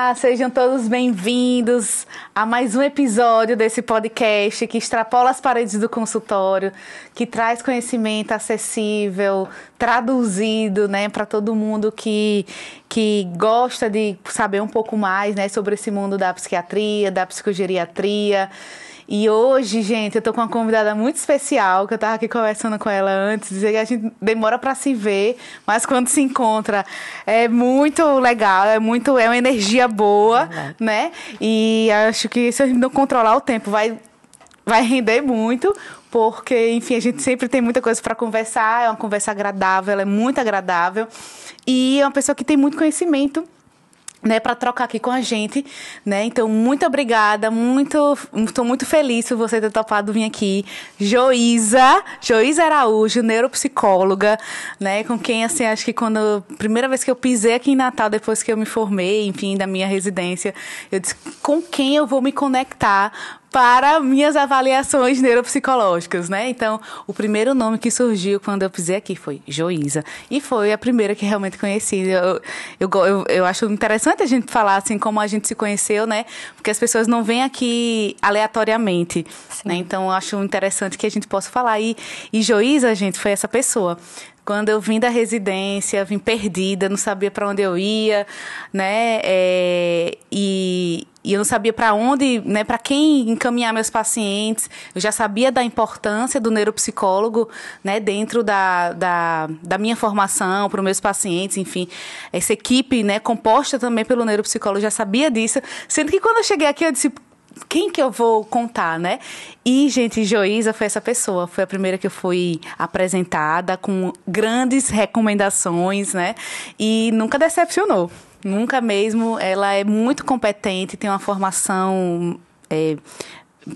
Olá, sejam todos bem-vindos a mais um episódio desse podcast que extrapola as paredes do consultório, que traz conhecimento acessível, traduzido, né, para todo mundo que gosta de saber um pouco mais, né, sobre esse mundo da psiquiatria, da psicogeriatria. E hoje, gente, eu tô com uma convidada muito especial, que eu tava aqui conversando com ela antes, dizer que a gente demora para se ver, mas quando se encontra é muito legal, é uma energia boa, né? E acho que se a gente não controlar o tempo, vai render muito, porque, enfim, a gente sempre tem muita coisa para conversar, é uma conversa agradável, ela é muito agradável, e é uma pessoa que tem muito conhecimento, né, para trocar aqui com a gente, né? Então, muito obrigada, estou muito feliz por você ter topado vir aqui. Joísa Araújo, neuropsicóloga, né, com quem, assim, acho que primeira vez que eu pisei aqui em Natal, depois que eu me formei, enfim, da minha residência, eu disse, com quem eu vou me conectar para minhas avaliações neuropsicológicas, né? Então, o primeiro nome que surgiu quando eu pisei aqui foi Joísa. E foi a primeira que realmente conheci. Eu acho interessante a gente falar, assim, como a gente se conheceu, né? Porque as pessoas não vêm aqui aleatoriamente, né? Então, eu acho interessante que a gente possa falar. E Joísa, gente, foi essa pessoa. Quando eu vim da residência, vim perdida, não sabia para onde eu ia, né? E eu não sabia para onde, né? Para quem encaminhar meus pacientes. Eu já sabia da importância do neuropsicólogo, né? Dentro da minha formação para os meus pacientes, enfim. Essa equipe, né? Composta também pelo neuropsicólogo, já sabia disso. Sendo que quando eu cheguei aqui, eu disse, quem que eu vou contar, né? E, gente, Joísa foi essa pessoa. Foi a primeira que eu fui apresentada com grandes recomendações, né? E nunca decepcionou. Nunca mesmo. Ela é muito competente, tem uma formação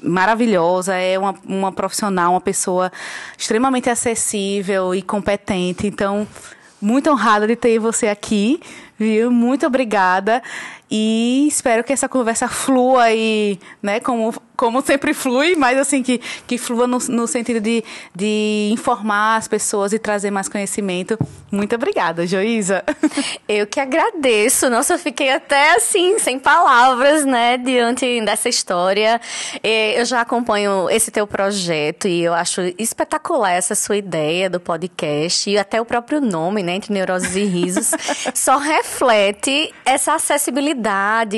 maravilhosa, é uma profissional, uma pessoa extremamente acessível e competente. Então, muito honrada de ter você aqui, viu? Muito obrigada. E espero que essa conversa flua aí, né, como sempre flui, mas assim, que flua no sentido de informar as pessoas e trazer mais conhecimento. Muito obrigada, Joísa. Eu que agradeço. Nossa, eu fiquei até assim, sem palavras, né, diante dessa história. Eu já acompanho esse teu projeto e eu acho espetacular essa sua ideia do podcast e até o próprio nome, né, Entre Neuroses e Risos, só reflete essa acessibilidade,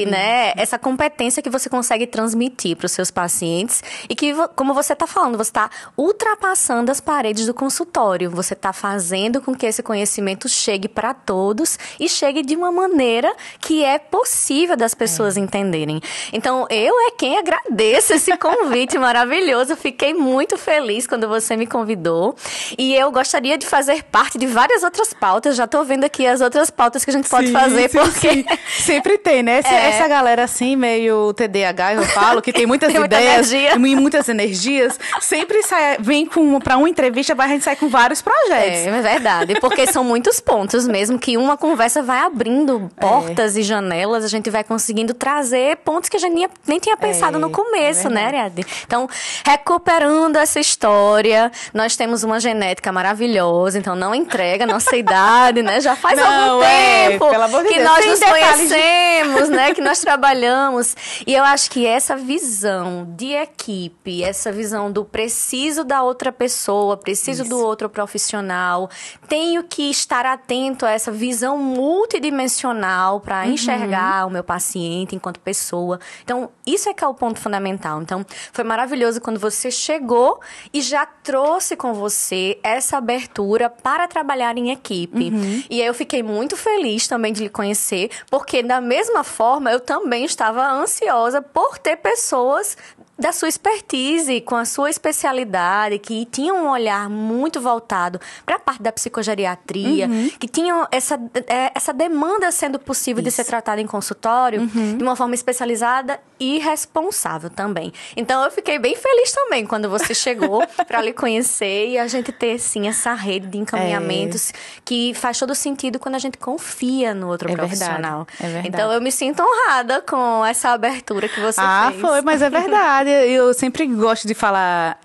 né? Essa competência que você consegue transmitir para os seus pacientes e que, como você está falando, você está ultrapassando as paredes do consultório. Você está fazendo com que esse conhecimento chegue para todos e chegue de uma maneira que é possível das pessoas entenderem. Então, eu é quem agradeço esse convite maravilhoso. Fiquei muito feliz quando você me convidou e eu gostaria de fazer parte de várias outras pautas. Já estou vendo aqui as outras pautas que a gente pode fazer, porque... Sim. Sempre tem, né? Essa galera assim, meio TDAH, eu falo, que tem muitas ideias e muitas energias, sempre vem para uma entrevista, a gente sai com vários projetos. É verdade, porque são muitos pontos mesmo, que uma conversa vai abrindo portas e janelas, a gente vai conseguindo trazer pontos que a gente nem tinha pensado no começo, né, Ariadne? Então, recuperando essa história, nós temos uma genética maravilhosa, então não entrega a nossa idade, né? Já faz algum tempo pelo amor de que Deus, nós nos conhecemos, né? Que nós trabalhamos. E eu acho que essa visão de equipe, essa visão do preciso da outra pessoa, preciso do outro profissional, tenho que estar atento a essa visão multidimensional para enxergar o meu paciente enquanto pessoa. Então, isso é que é o ponto fundamental. Então, foi maravilhoso quando você chegou e já trouxe com você essa abertura para trabalhar em equipe. E aí eu fiquei muito feliz também de lhe conhecer, porque da mesma forma eu também estava ansiosa por ter pessoas da sua expertise, com a sua especialidade, que tinham um olhar muito voltado para a parte da psicogeriatria, que tinham essa demanda sendo possível de ser tratada em consultório de uma forma especializada e responsável também. Então, eu fiquei bem feliz também quando você chegou para lhe conhecer e a gente ter, sim, essa rede de encaminhamentos que faz todo sentido quando a gente confia no outro profissional. É verdade. Então, eu me sinto honrada com essa abertura que você fez. Foi, mas é verdade. Eu sempre gosto de falar,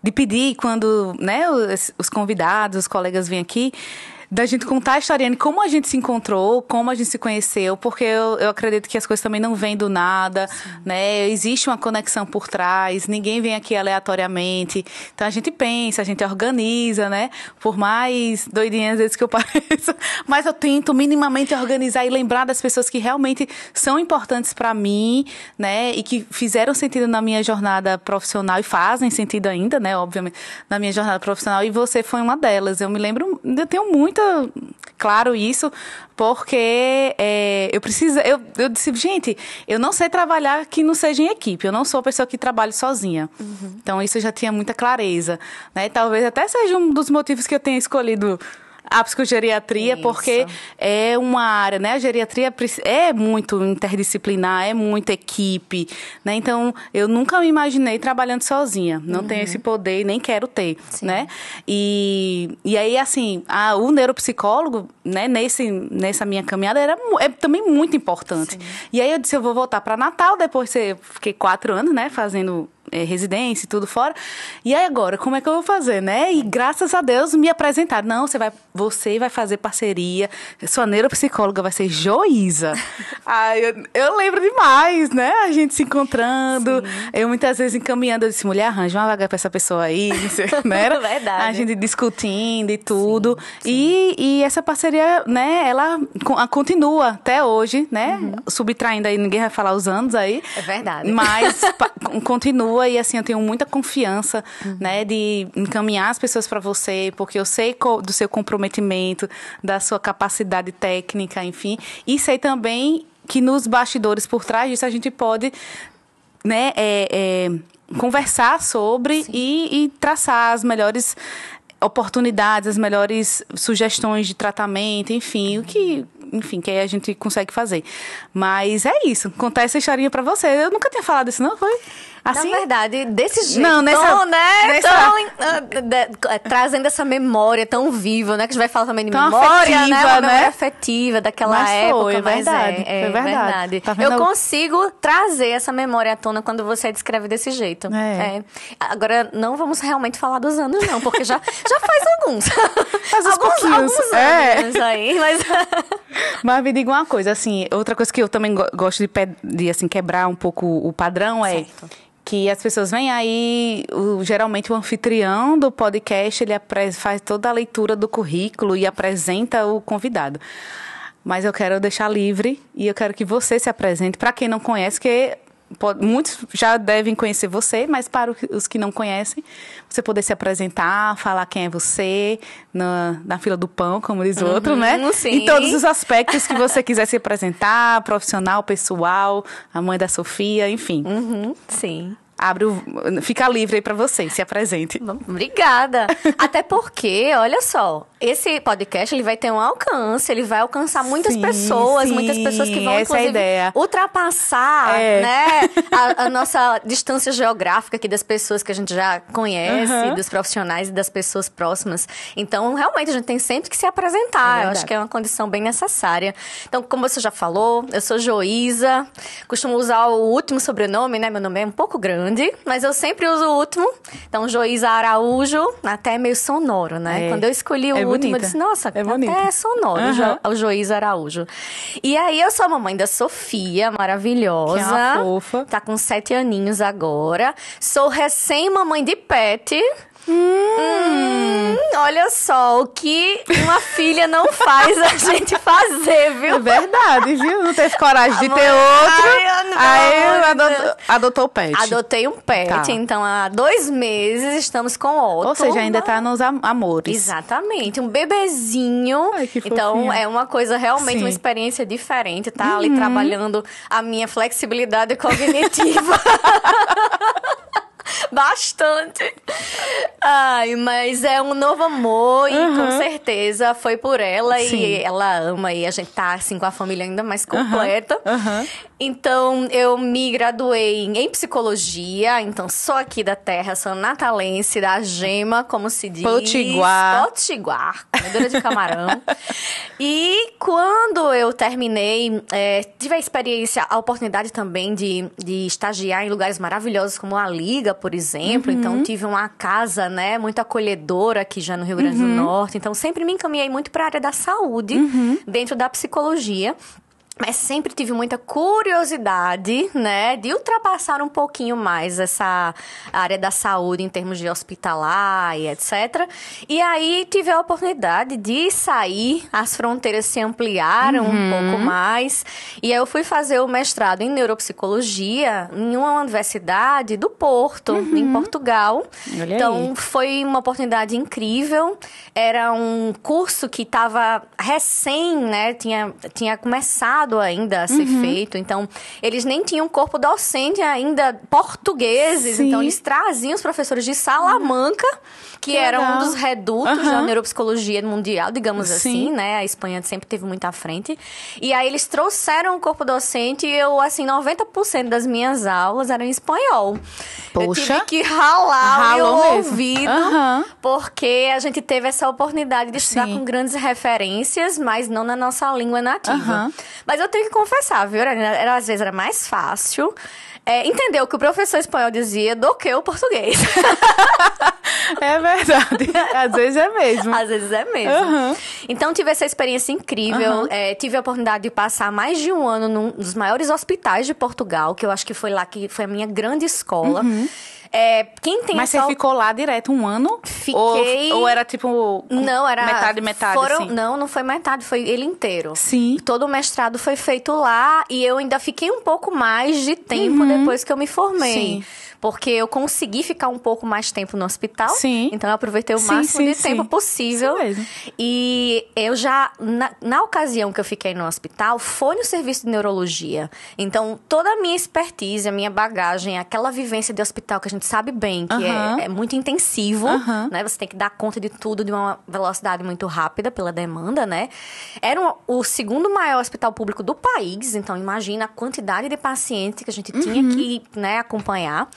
de pedir quando, né, os convidados, os colegas vêm aqui, da gente contar a historinha de como a gente se encontrou, como a gente se conheceu, porque eu acredito que as coisas também não vêm do nada, né? Existe uma conexão por trás, ninguém vem aqui aleatoriamente. Então, a gente pensa, a gente organiza, né? Por mais doidinhas às vezes que eu pareço, mas eu tento minimamente organizar e lembrar das pessoas que realmente são importantes para mim, né? E que fizeram sentido na minha jornada profissional e fazem sentido ainda, né? Obviamente, na minha jornada profissional. E você foi uma delas. Eu me lembro, eu tenho muito claro isso, porque eu disse, gente, eu não sei trabalhar que não seja em equipe. Eu não sou a pessoa que trabalha sozinha. Então, isso eu já tinha muita clareza, né? Talvez até seja um dos motivos que eu tenha escolhido a psicogeriatria, porque é uma área, né? A geriatria é muito interdisciplinar, é muita equipe, né? Então, eu nunca me imaginei trabalhando sozinha. Não tenho esse poder e nem quero ter, né? E aí, assim, o neuropsicólogo, né? Nessa minha caminhada, é também muito importante. E aí, eu disse, eu vou voltar para Natal, depois fiquei 4 anos, né? Fazendo residência e tudo fora. E aí agora, como é que eu vou fazer, né? E graças a Deus me apresentaram. Não, você vai fazer parceria. Sua neuropsicóloga vai ser Joísa. Eu lembro demais, né? A gente se encontrando. Eu muitas vezes encaminhando. Eu disse, mulher, arranja uma vaga pra essa pessoa aí. Não sei, né? Verdade. A gente discutindo e tudo. E essa parceria, né? Ela continua até hoje, né? Subtraindo aí, ninguém vai falar os anos aí. É verdade. Mas continua. E assim, eu tenho muita confiança, né, de encaminhar as pessoas para você, porque eu sei do seu comprometimento, da sua capacidade técnica, enfim. E sei também que nos bastidores por trás disso a gente pode, né, conversar sobre e traçar as melhores oportunidades, as melhores sugestões de tratamento, enfim, que aí a gente consegue fazer. Mas é isso, contar essa historinha pra você. Eu nunca tinha falado isso, não foi? Assim? Na verdade, desse jeito, não, trazendo essa memória tão viva, né? Que a gente vai falar também de tão memória, afetiva, né? Uma memória afetiva daquela época. Foi verdade. Tá vendo? Eu consigo trazer essa memória à tona quando você descreve desse jeito. Agora, não vamos realmente falar dos anos, não, porque já faz alguns. Faz alguns anos aí, Mas me diga uma coisa, assim, outra coisa que eu também gosto de assim, quebrar um pouco o padrão que as pessoas vêm aí, geralmente o anfitrião do podcast, ele faz toda a leitura do currículo e apresenta o convidado. Mas eu quero deixar livre e eu quero que você se apresente. Para quem não conhece, que muitos já devem conhecer você, mas para os que não conhecem, você poder se apresentar, falar quem é você, na fila do pão, como diz o outro, né? Sim. Em todos os aspectos que você quiser se apresentar, profissional, pessoal, a mãe da Sofia, enfim. Sim. Fica livre aí pra você, se apresente. Obrigada. Até porque, olha só, esse podcast ele vai ter um alcance, ele vai alcançar muitas pessoas que vão, essa inclusive, ultrapassar, né, a nossa distância geográfica aqui das pessoas que a gente já conhece, dos profissionais e das pessoas próximas. Então, realmente, a gente tem sempre que se apresentar. Eu acho que é uma condição bem necessária. Então, como você já falou, eu sou Joísa, costumo usar o último sobrenome, né? Meu nome é um pouco grande, mas eu sempre uso o último. Então, Joísa Araújo, até meio sonoro, né? Quando eu escolhi o último, bonita. Eu disse, nossa, até é sonoro, o Joísa Araújo. E aí, eu sou a mamãe da Sofia, maravilhosa. Que é uma fofa. Tá com 7 aninhos agora. Sou recém-mamãe de pet. Olha só, o que uma filha não faz a gente fazer, viu? É verdade, viu? Não teve coragem de ter outro. Aí adotou o pet. Adotei um pet, então há 2 meses estamos com outro. Ou seja, ainda tá nos amores. Exatamente, um bebezinho. Ai, que fofinha. Então é uma coisa realmente, uma experiência diferente. Tá ali trabalhando a minha flexibilidade cognitiva. Bastante. Ai, mas é um novo amor e com certeza foi por ela. E ela ama e a gente tá assim com a família ainda mais completa. Então, eu me graduei em psicologia, então sou aqui da terra, sou natalense, da Gema, como se diz. Potiguar, comedora de camarão. E quando eu terminei, tive a experiência, a oportunidade também de estagiar em lugares maravilhosos como a Liga, por exemplo. Então, tive uma casa né? Muito acolhedora aqui já no Rio Grande do Norte. Então, sempre me encaminhei muito para a área da saúde, dentro da psicologia. Mas sempre tive muita curiosidade, né, de ultrapassar um pouquinho mais essa área da saúde em termos de hospitalar e etc. E aí tive a oportunidade de sair, as fronteiras se ampliaram um pouco mais. E aí eu fui fazer o mestrado em neuropsicologia em uma universidade do Porto, em Portugal. Olha então, aí. foi uma oportunidade incrível. Era um curso que estava recém, né, tinha começado ainda a ser feito, então eles nem tinham corpo docente ainda portugueses, Sim. então eles traziam os professores de Salamanca, que era um dos redutos da neuropsicologia mundial, digamos Sim. assim, né, a Espanha sempre teve muito à frente, e aí eles trouxeram o corpo docente e eu, assim, 90% das minhas aulas eram em espanhol. Poxa. Eu tive que ralar o Ralou meu mesmo. ouvido, porque a gente teve essa oportunidade de estudar Sim. com grandes referências, mas não na nossa língua nativa. Aham. Mas eu tenho que confessar, viu? Às vezes era mais fácil entender o que o professor espanhol dizia do que o português. É verdade. Às vezes é mesmo. Às vezes é mesmo. Então, tive essa experiência incrível. Tive a oportunidade de passar mais de um ano num dos maiores hospitais de Portugal, que eu acho que foi lá que foi a minha grande escola. Quem tem Mas essa... você ficou lá direto um ano? Fiquei- Ou era tipo... Não, era... Metade, assim? Não foi metade, foi ele inteiro. Sim. Todo o mestrado foi feito lá e eu ainda fiquei um pouco mais de tempo depois que eu me formei. Sim. Porque eu consegui ficar um pouco mais tempo no hospital. Sim. Então, eu aproveitei o Sim, máximo de sim, tempo sim. possível. Isso mesmo. E eu já, na ocasião que eu fiquei no hospital, foi no serviço de neurologia. Então, toda a minha expertise, a minha bagagem, aquela vivência de hospital que a gente sabe bem, que é muito intensivo, né? Você tem que dar conta de tudo de uma velocidade muito rápida pela demanda, né? Era o segundo maior hospital público do país. Então, imagina a quantidade de pacientes que a gente tinha que, né, acompanhar.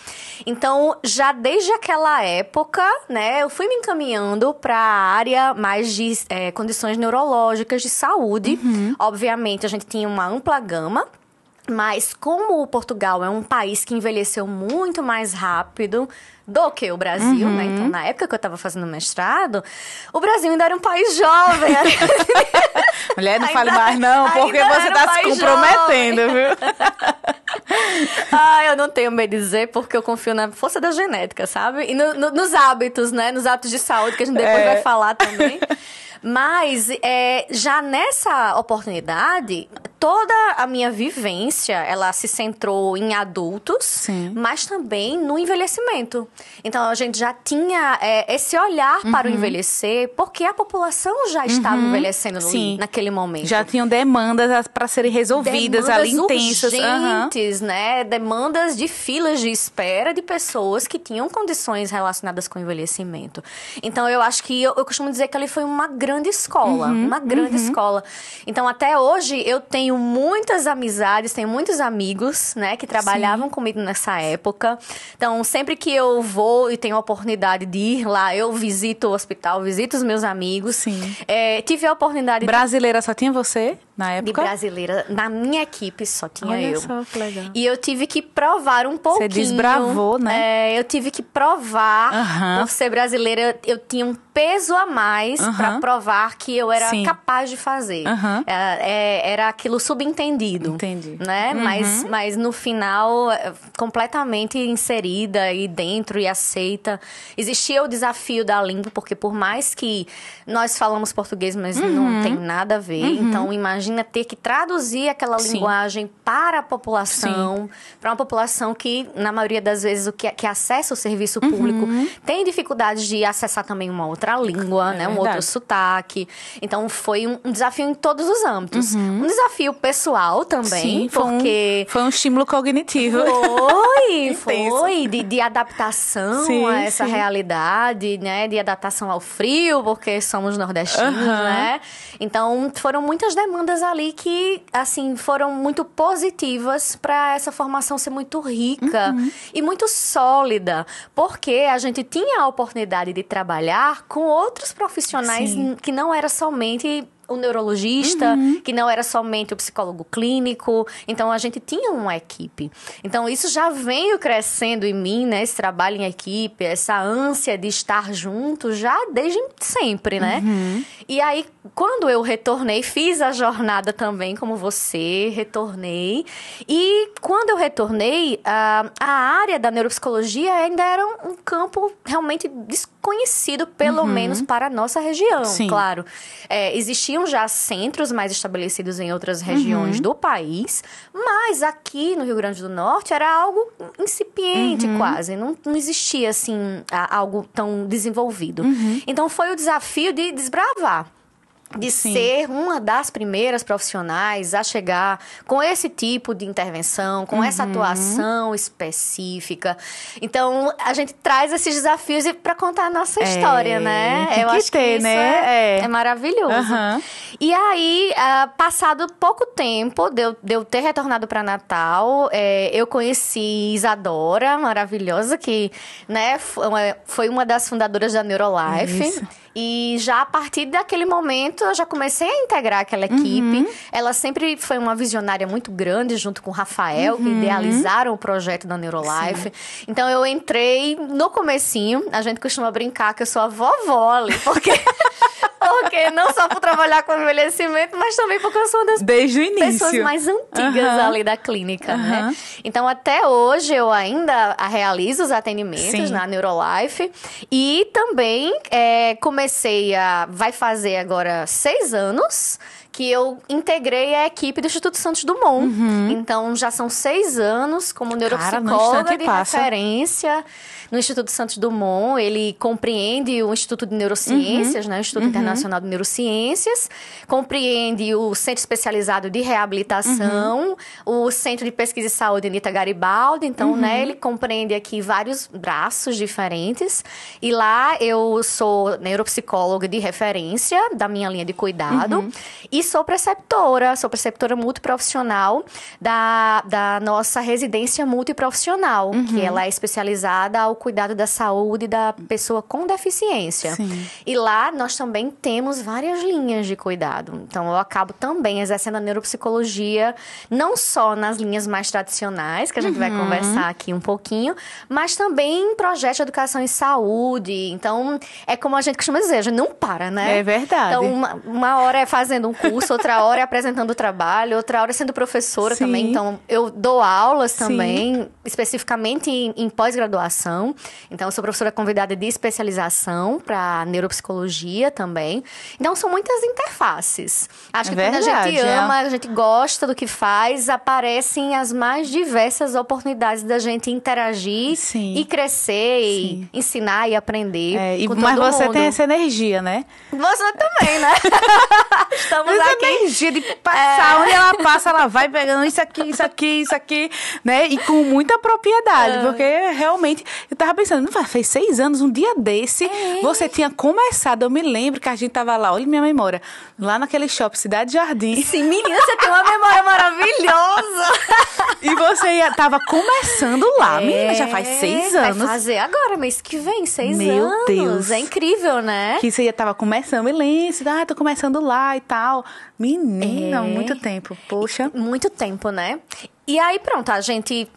Então, já desde aquela época, né, eu fui me encaminhando para a área mais de condições neurológicas de saúde. Obviamente, a gente tinha uma ampla gama. Mas como o Portugal é um país que envelheceu muito mais rápido do que o Brasil, né? Então, na época que eu estava fazendo mestrado, o Brasil ainda era um país jovem. Mulher, não fale mais não, porque ainda você era tá se mais comprometendo, viu? Eu não tenho medo de dizer, porque eu confio na força da genética, sabe? E nos hábitos, né? Nos hábitos de saúde, que a gente depois vai falar também. Mas, já nessa oportunidade, toda a minha vivência, ela se centrou em adultos, Sim. mas também no envelhecimento. Então, a gente já tinha esse olhar para o envelhecer, porque a população já estava envelhecendo Sim. naquele momento. Já tinham demandas para serem resolvidas ali, intensas. Urgentes, né? Demandas de filas de espera de pessoas que tinham condições relacionadas com o envelhecimento. Então, eu acho que eu costumo dizer que ali foi uma grande escola, uma grande escola. Então, até hoje, eu tenho muitas amizades, tenho muitos amigos, né, que trabalhavam comigo nessa época. Então, sempre que eu vou e tenho a oportunidade de ir lá, eu visito o hospital, visito os meus amigos. Sim. Tive a oportunidade Brasileira só tinha você na de época? brasileira. Na minha equipe só tinha Olha eu. só, que legal. E eu tive que provar um pouquinho. Você desbravou, né? Eu tive que provar. Por ser brasileira, eu tinha um peso a mais pra provar que eu era Sim. capaz de fazer. Era aquilo subentendido. Entendi. Né? Mas no final, completamente inserida e dentro e aceita. Existia o desafio da língua, porque por mais que nós falamos português, mas não tem nada a ver. Então, imagina ter que traduzir aquela Sim. linguagem para a população, para uma população que, na maioria das vezes, que acessa o serviço público, tem dificuldade de acessar também uma outra língua, né? Um verdade. outro sotaque. Então, foi um desafio em todos os âmbitos. Um desafio pessoal também, Sim, porque... foi um estímulo cognitivo. Foi de adaptação Sim, a essa sim. realidade, né? De adaptação ao frio, porque somos nordestinos, né? Então, foram muitas demandas ali que, assim, foram muito positivas para essa formação ser muito rica e muito sólida, porque a gente tinha a oportunidade de trabalhar com outros profissionais Sim. que não era somente o neurologista, que não era somente o psicólogo clínico. Então, a gente tinha uma equipe. Então, isso já veio crescendo em mim, né? Esse trabalho em equipe, essa ânsia de estar junto já desde sempre, né? E aí, quando eu retornei, fiz a jornada também, como você, retornei. E quando eu retornei, a área da neuropsicologia ainda era um campo realmente desconhecido, pelo menos para a nossa região, claro. Existiam já centros mais estabelecidos em outras regiões do país, mas aqui no Rio Grande do Norte era algo incipiente quase, não existia assim algo tão desenvolvido. Então foi o desafio de desbravar. De ser uma das primeiras profissionais a chegar com esse tipo de intervenção, com essa atuação específica. Então, a gente traz esses desafios para contar a nossa história, né? Eu acho que isso é maravilhoso. E aí, passado pouco tempo de eu ter retornado para Natal, eu conheci Isadora, maravilhosa, que, né, foi uma das fundadoras da Neurolife. E já a partir daquele momento, eu já comecei a integrar aquela equipe. Ela sempre foi uma visionária muito grande, junto com o Rafael, que idealizaram o projeto da Neurolife. Então, eu entrei no comecinho. A gente costuma brincar que eu sou a vovó ali, porque não só por trabalhar com envelhecimento, mas também porque eu sou uma das desde o início. Pessoas mais antigas ali da clínica, né? Então, até hoje, eu ainda realizo os atendimentos na Neurolife. E também vai fazer agora 6 anos que eu integrei a equipe do Instituto Santos Dumont. Então, já são 6 anos como neuropsicóloga de referência no Instituto Santos Dumont. Ele compreende o Instituto de Neurociências, né? O Instituto Internacional de Neurociências. Compreende o Centro Especializado de Reabilitação, o Centro de Pesquisa e Saúde Anita Garibaldi. Então, né, ele compreende aqui vários braços diferentes. E lá eu sou neuropsicóloga de referência da minha linha de cuidado. E sou preceptora multiprofissional da nossa residência multiprofissional, que ela é especializada ao cuidado da saúde da pessoa com deficiência. E lá nós também temos várias linhas de cuidado. Então, eu acabo também exercendo a neuropsicologia, não só nas linhas mais tradicionais, que a gente vai conversar aqui um pouquinho, mas também em projetos de educação e saúde. Então, é como a gente costuma dizer, a gente não para, né? É verdade. Então, uma hora é fazendo um curso, outra hora é apresentando o trabalho, outra hora é sendo professora também. Então, eu dou aulas também, especificamente em pós-graduação. Então, eu sou professora convidada de especialização para neuropsicologia também. Então, são muitas interfaces. Acho que quando a gente ama, a gente gosta do que faz, aparecem as mais diversas oportunidades da gente interagir e crescer, e ensinar e aprender com mas todo você mundo. tem essa energia, né? Você também, né? Estamos essa aqui. energia de passar, onde ela passa, ela vai pegando isso aqui, né? E com muita propriedade, porque realmente, eu tava pensando, fez 6 anos, um dia desse, você tinha começado, eu me lembro que a gente tava lá, olha minha memória, lá naquele shopping Cidade Jardim. Sim, menina, você tem uma memória maravilhosa. E você tava começando lá, menina, já faz 6 anos. Vai fazer agora, mês que vem, 6 anos. Meu Deus. É incrível, né? Que você tava começando, me lembro, tô começando lá e tal. Menina, muito tempo, poxa. Muito tempo, né? E aí, pronto,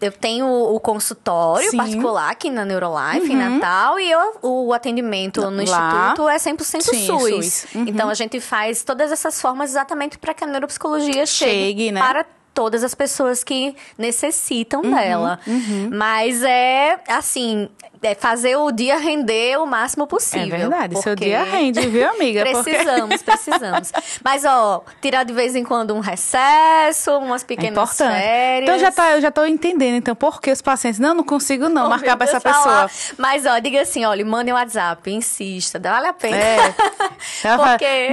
eu tenho o consultório particular aqui na Neurolife, em Natal, e o atendimento no Instituto é 100% SUS. Então, a gente faz todas essas formas exatamente para que a neuropsicologia chegue né? para todas as pessoas que necessitam dela. Mas assim, fazer o dia render o máximo possível. É verdade, seu dia rende, viu, amiga? Precisamos. Mas, tirar de vez em quando um recesso, umas pequenas férias. Então, eu já tô entendendo, então, por que os pacientes, não consigo não marcar pra essa pessoa. Mas, diga assim, olha, manda um WhatsApp, insista, vale a pena. Porque...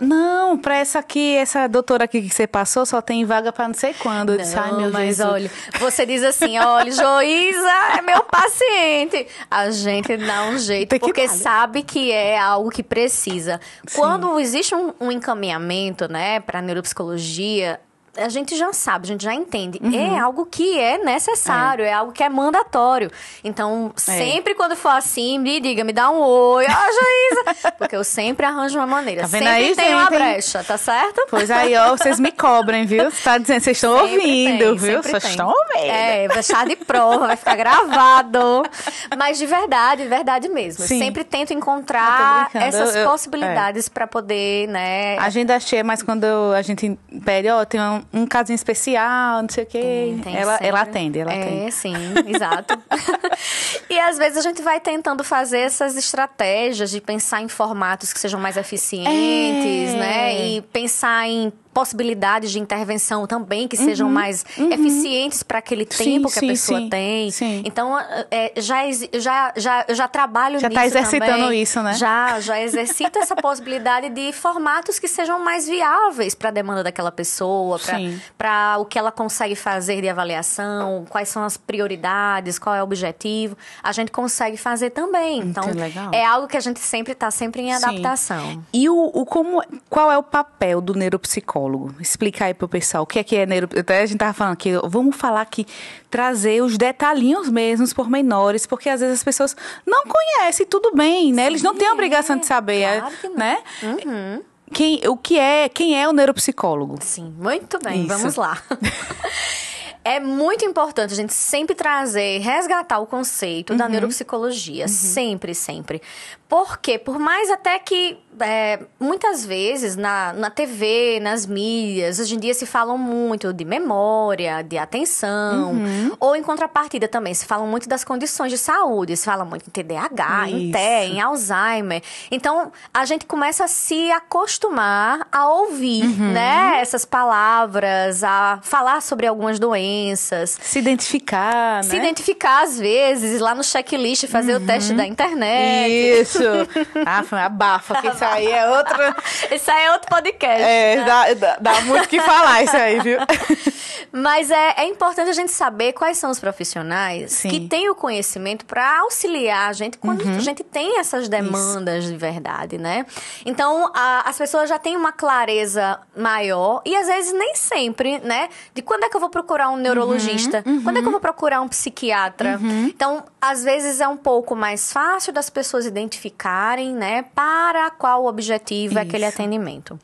Não, pra essa doutora aqui que você passou, só tem vaga pra não sei quando. Eu disse, ai, meu mas Jesus. olha, você diz assim, olha, Joísa é meu paciente. A gente dá um jeito, porque sabe que é algo que precisa. Quando existe um encaminhamento, né, pra neuropsicologia, a gente já sabe, a gente já entende. É algo que é necessário, é algo que é mandatório. Então, sempre quando for assim, me diga, me dá um oi. Jaísa! Porque eu sempre arranjo uma maneira. Tá vendo sempre aí, tem uma brecha, tá certo? Pois aí, ó, vocês me cobrem, viu? Você tá dizendo, vocês estão ouvindo, viu? Vocês estão ouvindo. Vai deixar de prova, vai ficar gravado. Mas de verdade mesmo. Sim. Eu sempre tento encontrar essas eu possibilidades pra poder, né? Agenda cheia, mas quando a gente pede, ó, tem um casinho especial, não sei o quê. Ela atende. Sim, exato. E às vezes a gente vai tentando fazer essas estratégias de pensar em formatos que sejam mais eficientes, né? E pensar em possibilidades de intervenção também que sejam mais eficientes para aquele tempo que a pessoa tem. Sim. Então, já trabalho nisso também. Já está exercitando isso, né? Já exercita essa possibilidade de formatos que sejam mais viáveis para a demanda daquela pessoa, para o que ela consegue fazer de avaliação, quais são as prioridades, qual é o objetivo. A gente consegue fazer também. Então, é algo que a gente sempre está em adaptação. E qual é o papel do neuropsicólogo? Explica aí pro pessoal o que é neuropsicólogo. Até a gente tava falando aqui, vamos falar aqui, trazer os detalhinhos mesmo, os pormenores, porque às vezes as pessoas não conhecem, tudo bem, né? Eles não têm a obrigação de saber, claro que não. né? Quem é o neuropsicólogo? Sim, muito bem, vamos lá. É muito importante a gente sempre resgatar o conceito da neuropsicologia. Sempre. Porque, por mais até que muitas vezes na TV, nas mídias, hoje em dia se falam muito de memória, de atenção, ou em contrapartida também, se falam muito das condições de saúde, se fala muito em TDAH, em TEA, em Alzheimer. Então, a gente começa a se acostumar a ouvir, né, essas palavras, a falar sobre algumas doenças. Se identificar, né? Se identificar, às vezes, ir lá no checklist, fazer o teste da internet. Isso. Abafa, que isso aí é outra... Isso aí é outro podcast. Dá muito o que falar isso aí, viu? Mas é importante a gente saber quais são os profissionais que têm o conhecimento para auxiliar a gente quando a gente tem essas demandas de verdade, né? Então, as pessoas já têm uma clareza maior e, às vezes, nem sempre, né? De quando é que eu vou procurar um neurologista? Quando é que eu vou procurar um psiquiatra? Então, às vezes, é um pouco mais fácil das pessoas identificarem, né? Para qual objetivo é aquele atendimento.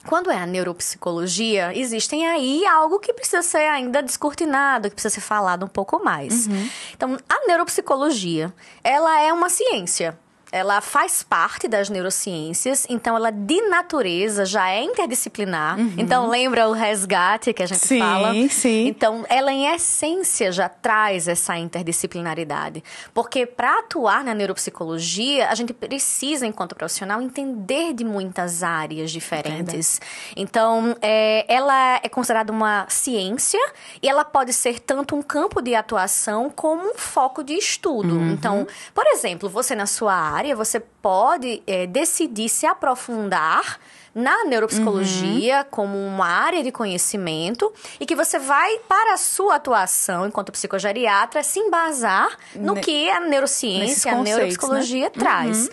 Quando é a neuropsicologia, existem aí algo que precisa ser ainda descortinado, que precisa ser falado um pouco mais. Então, a neuropsicologia, ela é uma ciência. Ela faz parte das neurociências, então ela de natureza já é interdisciplinar. Então, lembra o resgate que a gente fala? Sim. Então, ela em essência já traz essa interdisciplinaridade. Porque para atuar na neuropsicologia, a gente precisa, enquanto profissional, entender de muitas áreas diferentes. Então, ela é considerada uma ciência e ela pode ser tanto um campo de atuação como um foco de estudo. Então, por exemplo, você na sua área, você pode decidir se aprofundar na neuropsicologia como uma área de conhecimento e que você vai, para a sua atuação enquanto psicogeriatra, se embasar no que a neurociência, a neuropsicologia traz.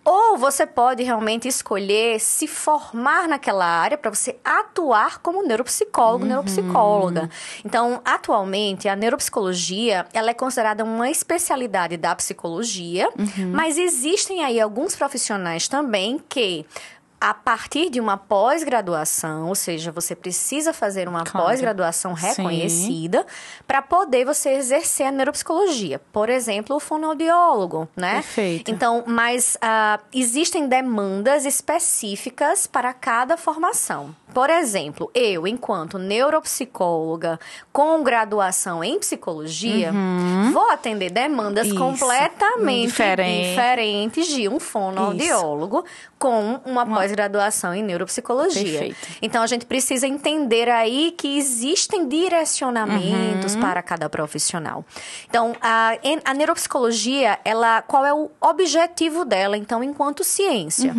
Ou você pode realmente escolher se formar naquela área para você atuar como neuropsicólogo, neuropsicóloga. Então, atualmente, a neuropsicologia, ela é considerada uma especialidade da psicologia, mas existem aí alguns profissionais também que, a partir de uma pós-graduação, ou seja, você precisa fazer uma pós-graduação reconhecida para poder você exercer a neuropsicologia. Por exemplo, o fonoaudiólogo, né? Perfeito. Então, mas existem demandas específicas para cada formação. Por exemplo, eu, enquanto neuropsicóloga com graduação em psicologia, vou atender demandas completamente diferentes de um fonoaudiólogo com uma pós-graduação em neuropsicologia. Perfeito. Então, a gente precisa entender aí que existem direcionamentos para cada profissional. Então, a neuropsicologia, qual é o objetivo dela, então, enquanto ciência?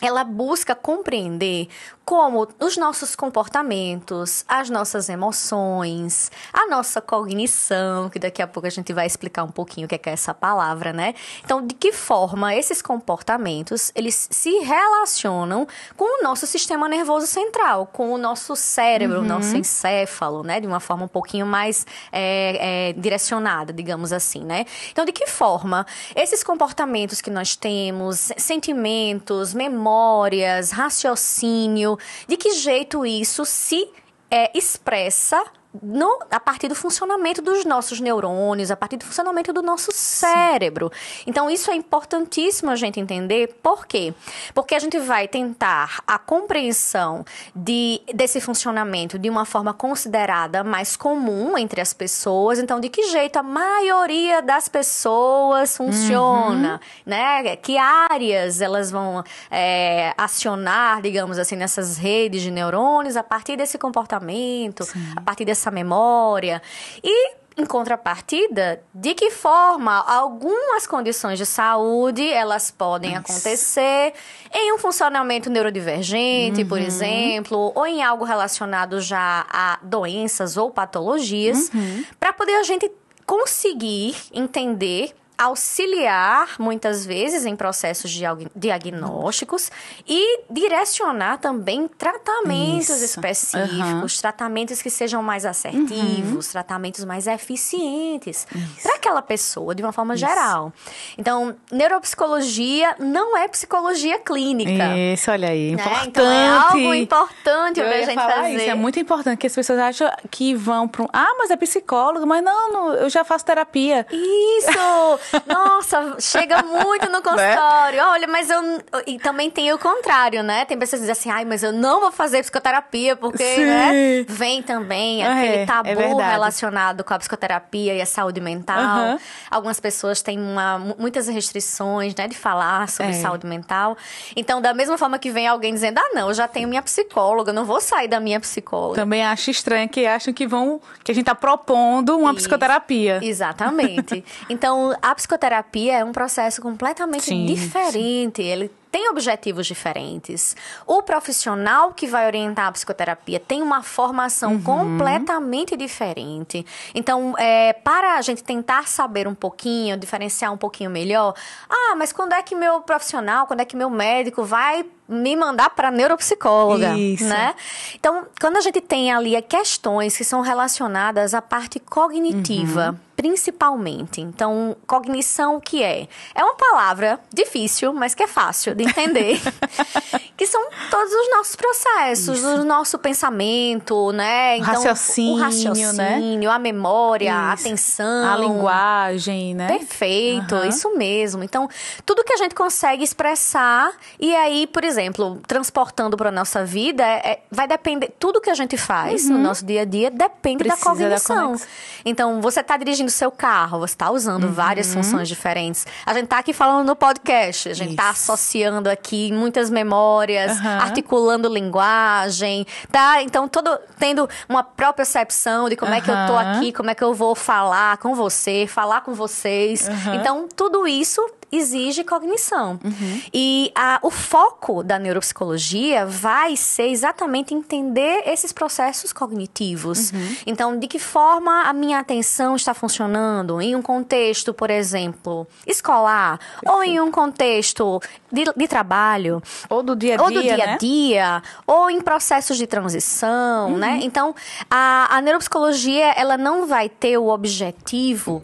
Ela busca compreender como os nossos comportamentos, as nossas emoções, a nossa cognição, que daqui a pouco a gente vai explicar um pouquinho o que é essa palavra, né? Então, de que forma esses comportamentos, eles se relacionam com o nosso sistema nervoso central, com o nosso cérebro, o nosso encéfalo, né? De uma forma um pouquinho mais direcionada, digamos assim, né? Então, de que forma esses comportamentos que nós temos, sentimentos, memórias, raciocínio, de que jeito isso se expressa a partir do funcionamento dos nossos neurônios, a partir do funcionamento do nosso cérebro. Então, isso é importantíssimo a gente entender. Por quê? Porque a gente vai tentar a compreensão desse funcionamento de uma forma considerada mais comum entre as pessoas. Então, de que jeito a maioria das pessoas funciona, né? Que áreas elas vão acionar, digamos assim, nessas redes de neurônios a partir desse comportamento, a partir dessa memória. E, em contrapartida, de que forma algumas condições de saúde elas podem acontecer em um funcionamento neurodivergente, por exemplo, ou em algo relacionado já a doenças ou patologias, para poder a gente conseguir entender, auxiliar, muitas vezes, em processos diagnósticos e direcionar também tratamentos específicos, tratamentos que sejam mais assertivos, tratamentos mais eficientes para aquela pessoa, de uma forma geral. Então, neuropsicologia não é psicologia clínica. Isso, olha aí, importante. Então, é algo importante pra gente fazer. Isso é muito importante, que as pessoas acham que vão para mas é psicólogo, mas não, eu já faço terapia. Isso! Nossa, chega muito no consultório. Né? Olha, mas e também tem o contrário, né? Tem pessoas que dizem assim, mas eu não vou fazer psicoterapia, porque, né? Vem também aquele tabu relacionado com a psicoterapia e a saúde mental. Algumas pessoas têm muitas restrições, né? De falar sobre saúde mental. Então, da mesma forma que vem alguém dizendo, não, eu já tenho minha psicóloga, eu não vou sair da minha psicóloga. Também acho estranho que acham que a gente tá propondo uma psicoterapia. Exatamente. Então, a psicoterapia é um processo completamente diferente. Ele tem objetivos diferentes. O profissional que vai orientar a psicoterapia tem uma formação completamente diferente. Então, para a gente tentar saber um pouquinho, diferenciar um pouquinho melhor, mas quando é que meu profissional, quando é que meu médico vai me mandar para neuropsicóloga, né? Então, quando a gente tem ali questões que são relacionadas à parte cognitiva, principalmente. Então, cognição, o que é? É uma palavra difícil, mas que é fácil de entender. Que são todos os nossos processos, o nosso pensamento, né? Então, o raciocínio, né? A memória, a atenção. A linguagem, né? Perfeito, isso mesmo. Então, tudo que a gente consegue expressar e aí, por exemplo, transportando para a nossa vida, vai depender, tudo que a gente faz no nosso dia a dia depende da cognição. Então, você está dirigindo seu carro, você está usando várias funções diferentes. A gente está aqui falando no podcast, a gente está associando aqui muitas memórias, articulando linguagem, tá? Então, tendo uma própria percepção de como é que eu tô aqui, como é que eu vou falar com você, falar com vocês. Então, tudo isso exige cognição. E o foco da neuropsicologia vai ser exatamente entender esses processos cognitivos. Então, de que forma a minha atenção está funcionando em um contexto, por exemplo, escolar, ou em um contexto de trabalho, ou do dia a dia, ou em processos de transição, né? Então, a neuropsicologia, ela não vai ter o objetivo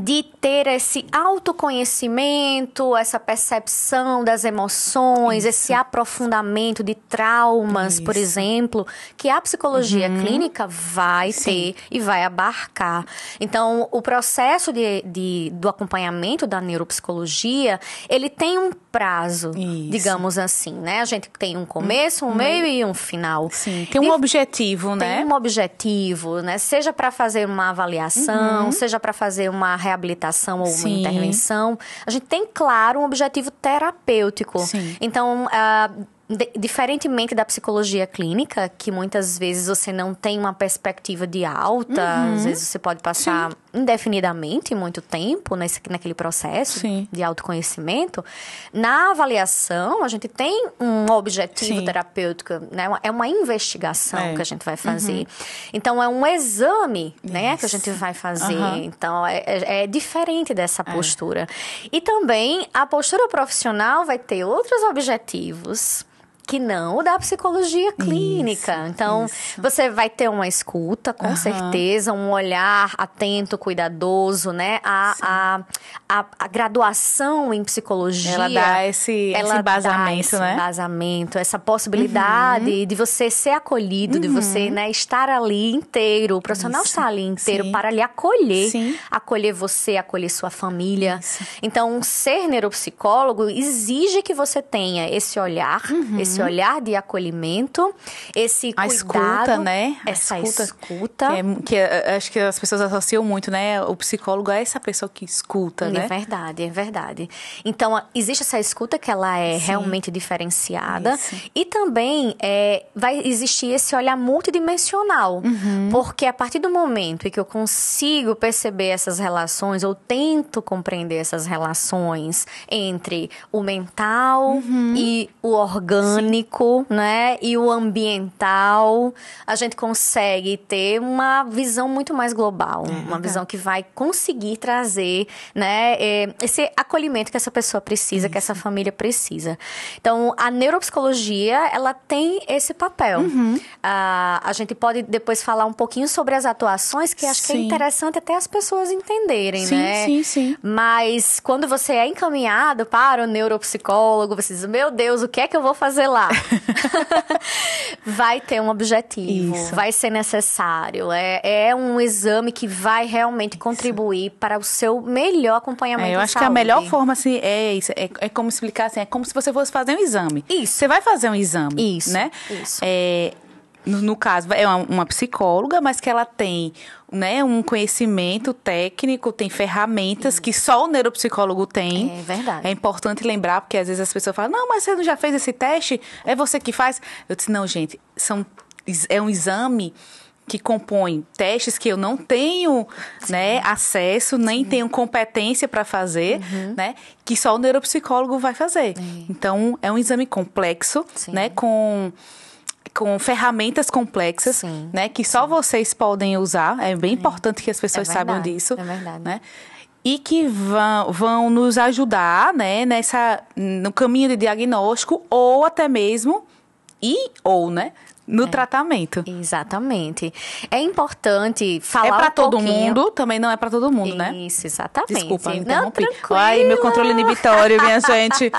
de ter esse autoconhecimento, essa percepção das emoções, esse aprofundamento de traumas, por exemplo, que a psicologia clínica vai ter e vai abarcar. Então, o processo do acompanhamento da neuropsicologia, ele tem um prazo, digamos assim, né? A gente tem um começo, um meio e um final. Sim, tem um objetivo, né? Tem um objetivo, né? Seja para fazer uma avaliação, seja para fazer uma reabilitação ou uma intervenção. A gente tem, claro, um objetivo terapêutico. Então, Diferentemente da psicologia clínica, que muitas vezes você não tem uma perspectiva de alta, às vezes você pode passar indefinidamente muito tempo naquele processo de autoconhecimento. Na avaliação, a gente tem um objetivo terapêutico, né? É uma investigação que a gente vai fazer. Então, é um exame, né, que a gente vai fazer. Então, é diferente dessa postura. E também, a postura profissional vai ter outros objetivos que não o da psicologia clínica. Então, você vai ter uma escuta, com certeza, um olhar atento, cuidadoso, né? A graduação em psicologia... Ela dá esse embasamento, né? Embasamento, essa possibilidade de você ser acolhido, de você, né, estar ali inteiro, o profissional estar ali inteiro para lhe acolher, acolher você, acolher sua família. Então, ser neuropsicólogo exige que você tenha esse olhar, esse olhar de acolhimento, esse cuidado. A escuta, né? Essa escuta. Que acho que as pessoas associam muito, né? O psicólogo é essa pessoa que escuta, né? É verdade. Então, existe essa escuta que ela é realmente diferenciada. E também vai existir esse olhar multidimensional. Porque a partir do momento em que eu consigo perceber essas relações, ou tento compreender essas relações entre o mental e o orgânico, né, e o ambiental, a gente consegue ter uma visão muito mais global, uma visão que vai conseguir trazer, né, esse acolhimento que essa pessoa precisa, que essa família precisa. Então, a neuropsicologia, ela tem esse papel. A gente pode depois falar um pouquinho sobre as atuações, que acho que é interessante até as pessoas entenderem, né? Mas quando você é encaminhado para o neuropsicólogo, você diz, meu Deus, o que é que eu vou fazer lá? Vai ter um objetivo, vai ser necessário. É um exame que vai realmente contribuir para o seu melhor acompanhamento. Eu acho que a melhor forma, assim, é isso. É como explicar, assim, é como se você fosse fazer um exame. Você vai fazer um exame, né? No caso, é uma psicóloga, mas que ela tem, né, um conhecimento técnico, tem ferramentas que só o neuropsicólogo tem. É verdade. É importante lembrar, porque às vezes as pessoas falam, não, mas você não já fez esse teste? É você que faz? Eu disse, não, gente, é um exame que compõe testes que eu não tenho, né, acesso, nem tenho competência para fazer, né, que só o neuropsicólogo vai fazer. Então, é um exame complexo, né, com ferramentas complexas, né, que só vocês podem usar. É bem importante que as pessoas saibam disso. É verdade. Né? E que vão nos ajudar, né, no caminho de diagnóstico ou até mesmo né, no tratamento. Exatamente. É importante falar para todo mundo, também não é para todo mundo, né? Isso, exatamente. Desculpa, não, interrompi. tranquilo. Ai, meu controle inibitório, minha gente.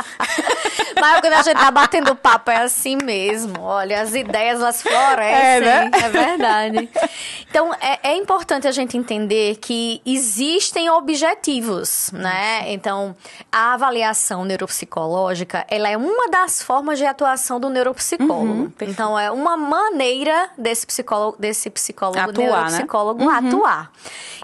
Mas quando a gente tá batendo papo é assim mesmo. Olha, as ideias, elas florescem. Né? É verdade. Então, é importante a gente entender que existem objetivos, né? Então, a avaliação neuropsicológica, ela é uma das formas de atuação do neuropsicólogo. Então, é uma maneira desse psicólogo neuropsicólogo, né? atuar.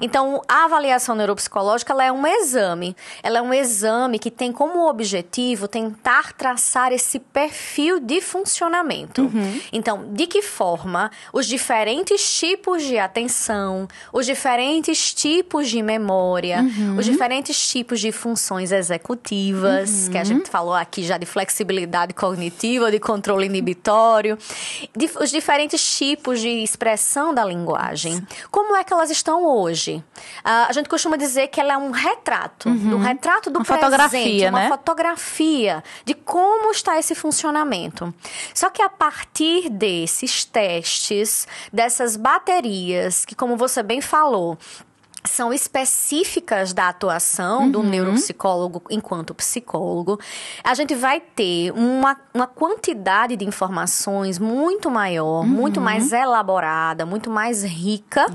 Então, a avaliação neuropsicológica, ela é um exame. Ela é um exame que tem como objetivo tentar traçar esse perfil de funcionamento. Então, de que forma os diferentes tipos de atenção, os diferentes tipos de memória, os diferentes tipos de funções executivas, que a gente falou aqui já de flexibilidade cognitiva, de controle inibitório, os diferentes tipos de expressão da linguagem. Como é que elas estão hoje? A gente costuma dizer que ela é um retrato, um retrato do presente, fotografia, uma né? fotografia de como está esse funcionamento. Só que a partir desses testes, dessas baterias, que como você bem falou, são específicas da atuação do neuropsicólogo enquanto psicólogo, a gente vai ter uma quantidade de informações muito maior, muito mais elaborada, muito mais rica,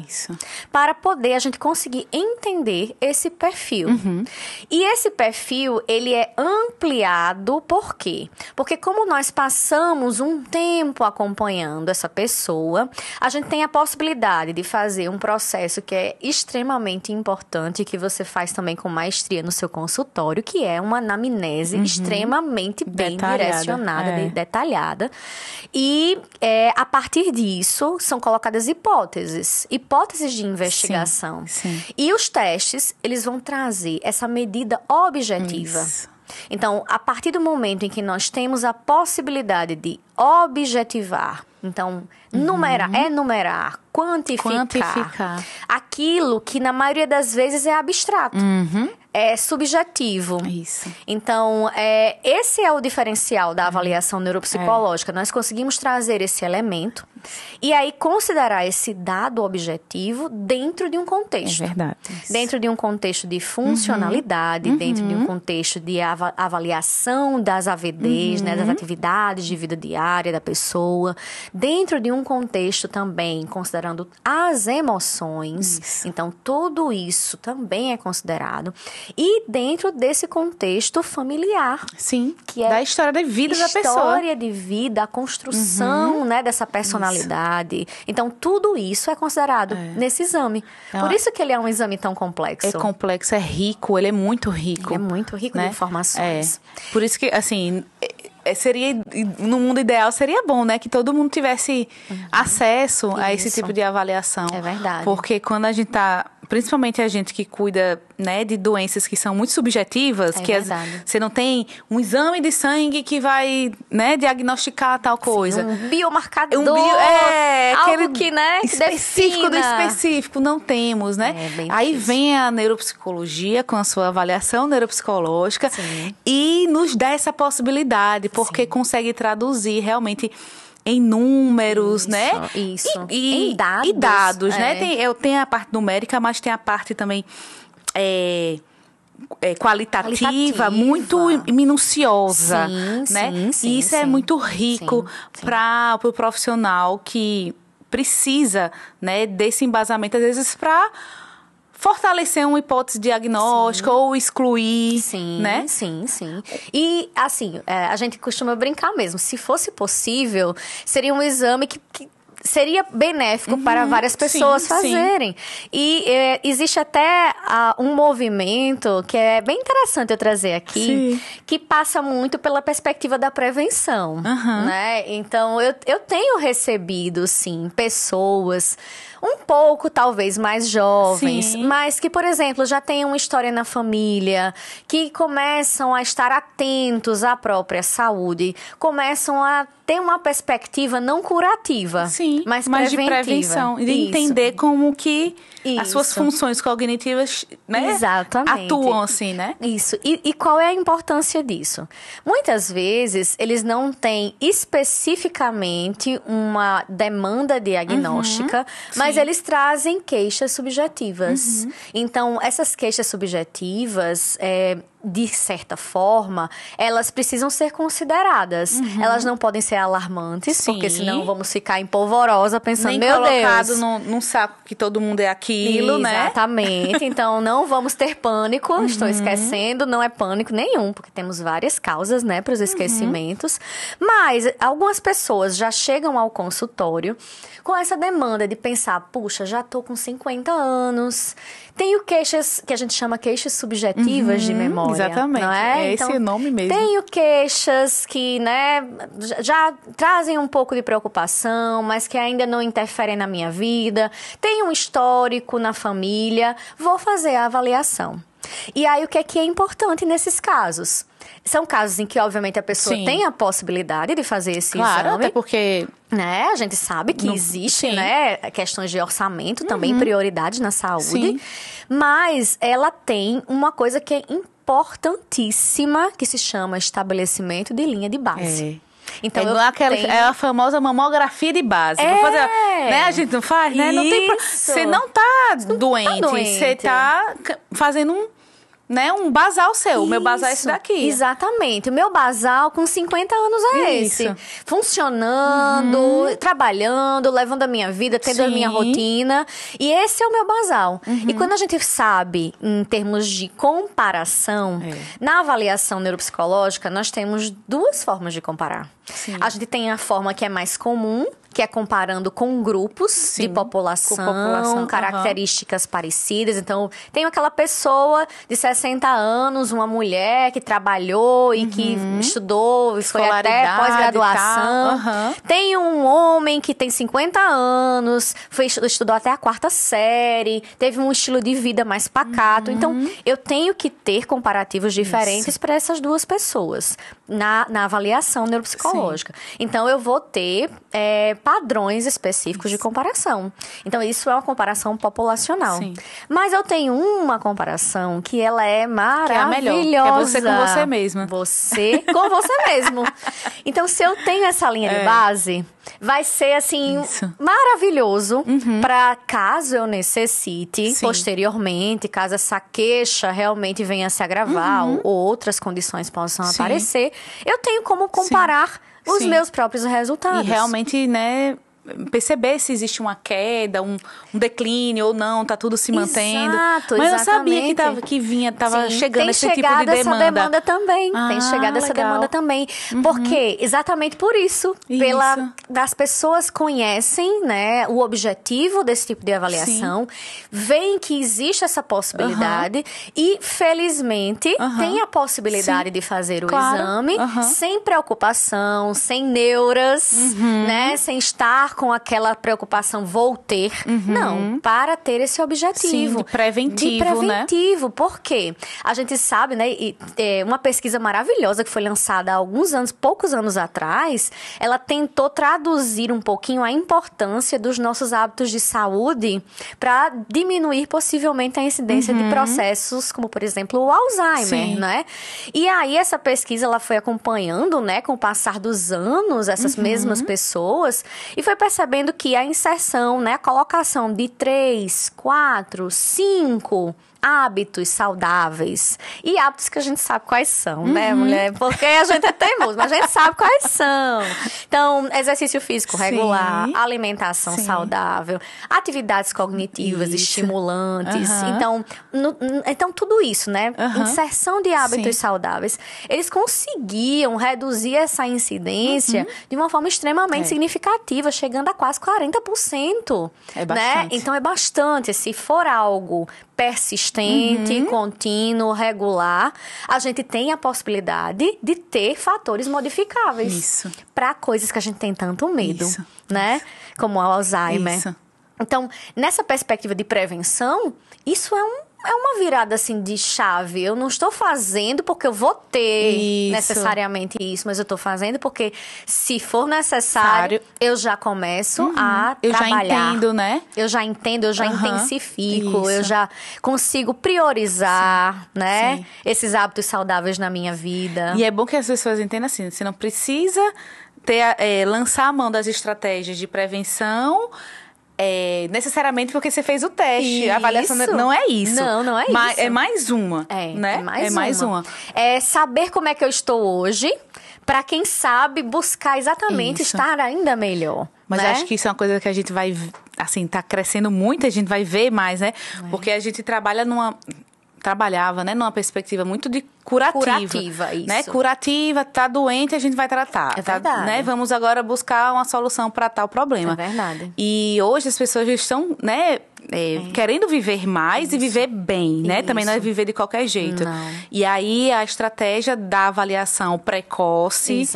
para poder a gente conseguir entender esse perfil. E esse perfil, ele é ampliado por quê? Porque como nós passamos um tempo acompanhando essa pessoa, a gente tem a possibilidade de fazer um processo que é extremamente extremamente importante que você faz também com maestria no seu consultório, que é uma anamnese extremamente bem direcionada, detalhada. E a partir disso são colocadas hipóteses de investigação. Sim. E os testes, eles vão trazer essa medida objetiva. Isso. Então, a partir do momento em que nós temos a possibilidade de objetivar, então, enumerar, quantificar aquilo que na maioria das vezes é abstrato, é subjetivo. Isso. Então, esse é o diferencial da avaliação neuropsicológica. Nós conseguimos trazer esse elemento e aí considerar esse dado objetivo dentro de um contexto. É verdade. Isso. Dentro de um contexto de funcionalidade, dentro de um contexto de avaliação das AVDs, né, das atividades de vida diária da pessoa, dentro de um contexto também considerando as emoções. Isso. Então, tudo isso também é considerado. E dentro desse contexto familiar. Sim, que é da história de vida da pessoa. História de vida, a construção, né, dessa personalidade. Então, tudo isso é considerado nesse exame. Por isso que ele é um exame tão complexo. É complexo, é rico, ele é muito rico. Ele é muito rico, né, de informações. Por isso que, assim, seria, no mundo ideal, seria bom, né? Que todo mundo tivesse acesso a esse tipo de avaliação. É verdade. Porque quando a gente tá... Principalmente a gente que cuida, né, de doenças que são muito subjetivas, que você não tem um exame de sangue que vai, né, diagnosticar tal coisa. Um biomarcador, aquele algo que, né, específico do defina. específico, não temos, né? Aí vem a neuropsicologia com a sua avaliação neuropsicológica e nos dá essa possibilidade, porque consegue traduzir realmente em números, né? Isso. Em dados, né? Tem a parte numérica, mas tem a parte também qualitativa, muito minuciosa, né? E isso é muito rico para o profissional que precisa, né, desse embasamento, às vezes, para fortalecer uma hipótese diagnóstica ou excluir, né? Sim. E, assim, a gente costuma brincar mesmo. Se fosse possível, seria um exame que seria benéfico para várias pessoas fazerem. E existe até um movimento que é bem interessante eu trazer aqui, que passa muito pela perspectiva da prevenção, né? Então, eu tenho recebido, sim, pessoas um pouco, talvez, mais jovens, mas que, por exemplo, já têm uma história na família, que começam a estar atentos à própria saúde, começam a ter uma perspectiva não curativa, mas de prevenção. E de entender como que as suas funções cognitivas, né, atuam assim, né? Isso. E qual é a importância disso? Muitas vezes, eles não têm especificamente uma demanda diagnóstica, mas eles trazem queixas subjetivas. Então, essas queixas subjetivas, de certa forma, elas precisam ser consideradas. Elas não podem ser alarmantes, porque senão vamos ficar empolvorosa pensando, nem meu colocado Deus, num saco que todo mundo é aquilo, né? Exatamente. Então, não vamos ter pânico. Estou esquecendo, não é pânico nenhum, porque temos várias causas, né, para os esquecimentos. Mas algumas pessoas já chegam ao consultório com essa demanda de pensar, puxa, já tô com 50 anos, tenho queixas, que a gente chama queixas subjetivas de memória. Exatamente, não é? Então, esse nome mesmo. Tenho queixas que, né, já trazem um pouco de preocupação, mas que ainda não interferem na minha vida. Tenho um histórico na família, vou fazer a avaliação. E aí, o que é importante nesses casos? São casos em que, obviamente, a pessoa tem a possibilidade de fazer esse exame. Até porque... né? A gente sabe que existe, né, questões de orçamento, também prioridades na saúde. Mas ela tem uma coisa que é importantíssima, que se chama estabelecimento de linha de base. Então, é a famosa mamografia de base. Vou fazer, né? A gente não faz, né? Não tem você não tá doente, você tá fazendo um basal seu. O meu basal é esse daqui. Exatamente. O meu basal com 50 anos é esse. Funcionando, trabalhando, levando a minha vida, tendo a minha rotina. E esse é o meu basal. E quando a gente sabe, em termos de comparação, na avaliação neuropsicológica, nós temos duas formas de comparar. A gente tem a forma que é mais comum, que é comparando com grupos Sim, de população, com população, características parecidas. Então, tem aquela pessoa de 60 anos, uma mulher que trabalhou e que estudou, foi até pós-graduação. Tem um homem que tem 50 anos, estudou até a 4ª série, teve um estilo de vida mais pacato. Então, eu tenho que ter comparativos diferentes para essas duas pessoas na avaliação neuropsicológica. Sim. Então, eu vou ter padrões específicos de comparação. Então, isso é uma comparação populacional. Sim. Mas eu tenho uma comparação que ela é maravilhosa. Que é a melhor. É você com você mesma. Você com você mesmo. Então, se eu tenho essa linha de base, vai ser, assim, maravilhoso para caso eu necessite, posteriormente, caso essa queixa realmente venha a se agravar ou outras condições possam aparecer, eu tenho como comparar os meus próprios resultados. E realmente, né, perceber se existe uma queda, um declínio ou não, tá tudo se mantendo. Exato, mas exatamente. Eu sabia que tava chegando esse tipo de demanda. Tem chegado essa demanda também. Tem chegado essa demanda também. Porque, exatamente por isso. Das pessoas conhecem, né, o objetivo desse tipo de avaliação, veem que existe essa possibilidade e, felizmente, tem a possibilidade de fazer o exame sem preocupação, sem neuras, né, sem estar com aquela preocupação, vou ter. Não, para ter esse objetivo. Sim, de preventivo, né? Por quê? A gente sabe, né, uma pesquisa maravilhosa que foi lançada há poucos anos atrás, ela tentou traduzir um pouquinho a importância dos nossos hábitos de saúde para diminuir possivelmente a incidência de processos como, por exemplo, o Alzheimer, né? E aí essa pesquisa, ela foi acompanhando, né, com o passar dos anos, essas mesmas pessoas, e foi percebendo que a inserção, né, a colocação de 3, 4, 5 hábitos saudáveis. E hábitos que a gente sabe quais são, né, mulher? Porque a gente é teimoso, mas a gente sabe quais são. Então, exercício físico regular, alimentação saudável, atividades cognitivas estimulantes. Então, tudo isso, né? Inserção de hábitos saudáveis. Eles conseguiam reduzir essa incidência de uma forma extremamente significativa, chegando a quase 40%. É bastante. Né? Então, é bastante. Se for algo persistente, contínuo, regular, a gente tem a possibilidade de ter fatores modificáveis para coisas que a gente tem tanto medo, né? Como o Alzheimer. Então, nessa perspectiva de prevenção, isso é uma virada, assim, de chave. Eu não estou fazendo porque eu vou ter necessariamente isso, mas eu estou fazendo porque, se for necessário, eu já começo a trabalhar. Eu já entendo, né? Eu já entendo, eu já intensifico, eu já consigo priorizar, né? Esses hábitos saudáveis na minha vida. E é bom que as pessoas entendam assim, você não precisa lançar a mão das estratégias de prevenção necessariamente porque você fez o teste. Isso. A avaliação não é isso. Não é isso. É mais uma, né? É mais uma. É saber como é que eu estou hoje, para quem sabe buscar exatamente estar ainda melhor. Mas né? acho que isso é uma coisa que a gente vai, assim, tá crescendo muito, a gente vai ver mais, né? Porque a gente trabalhava, né, numa perspectiva muito de curativa, isso. Né? Curativa, tá doente, a gente vai tratar. É verdade. Né? Vamos agora buscar uma solução para tal problema. É verdade. E hoje as pessoas já estão, né, querendo viver mais e viver bem, né? Também não é viver de qualquer jeito. Não. E aí a estratégia da avaliação precoce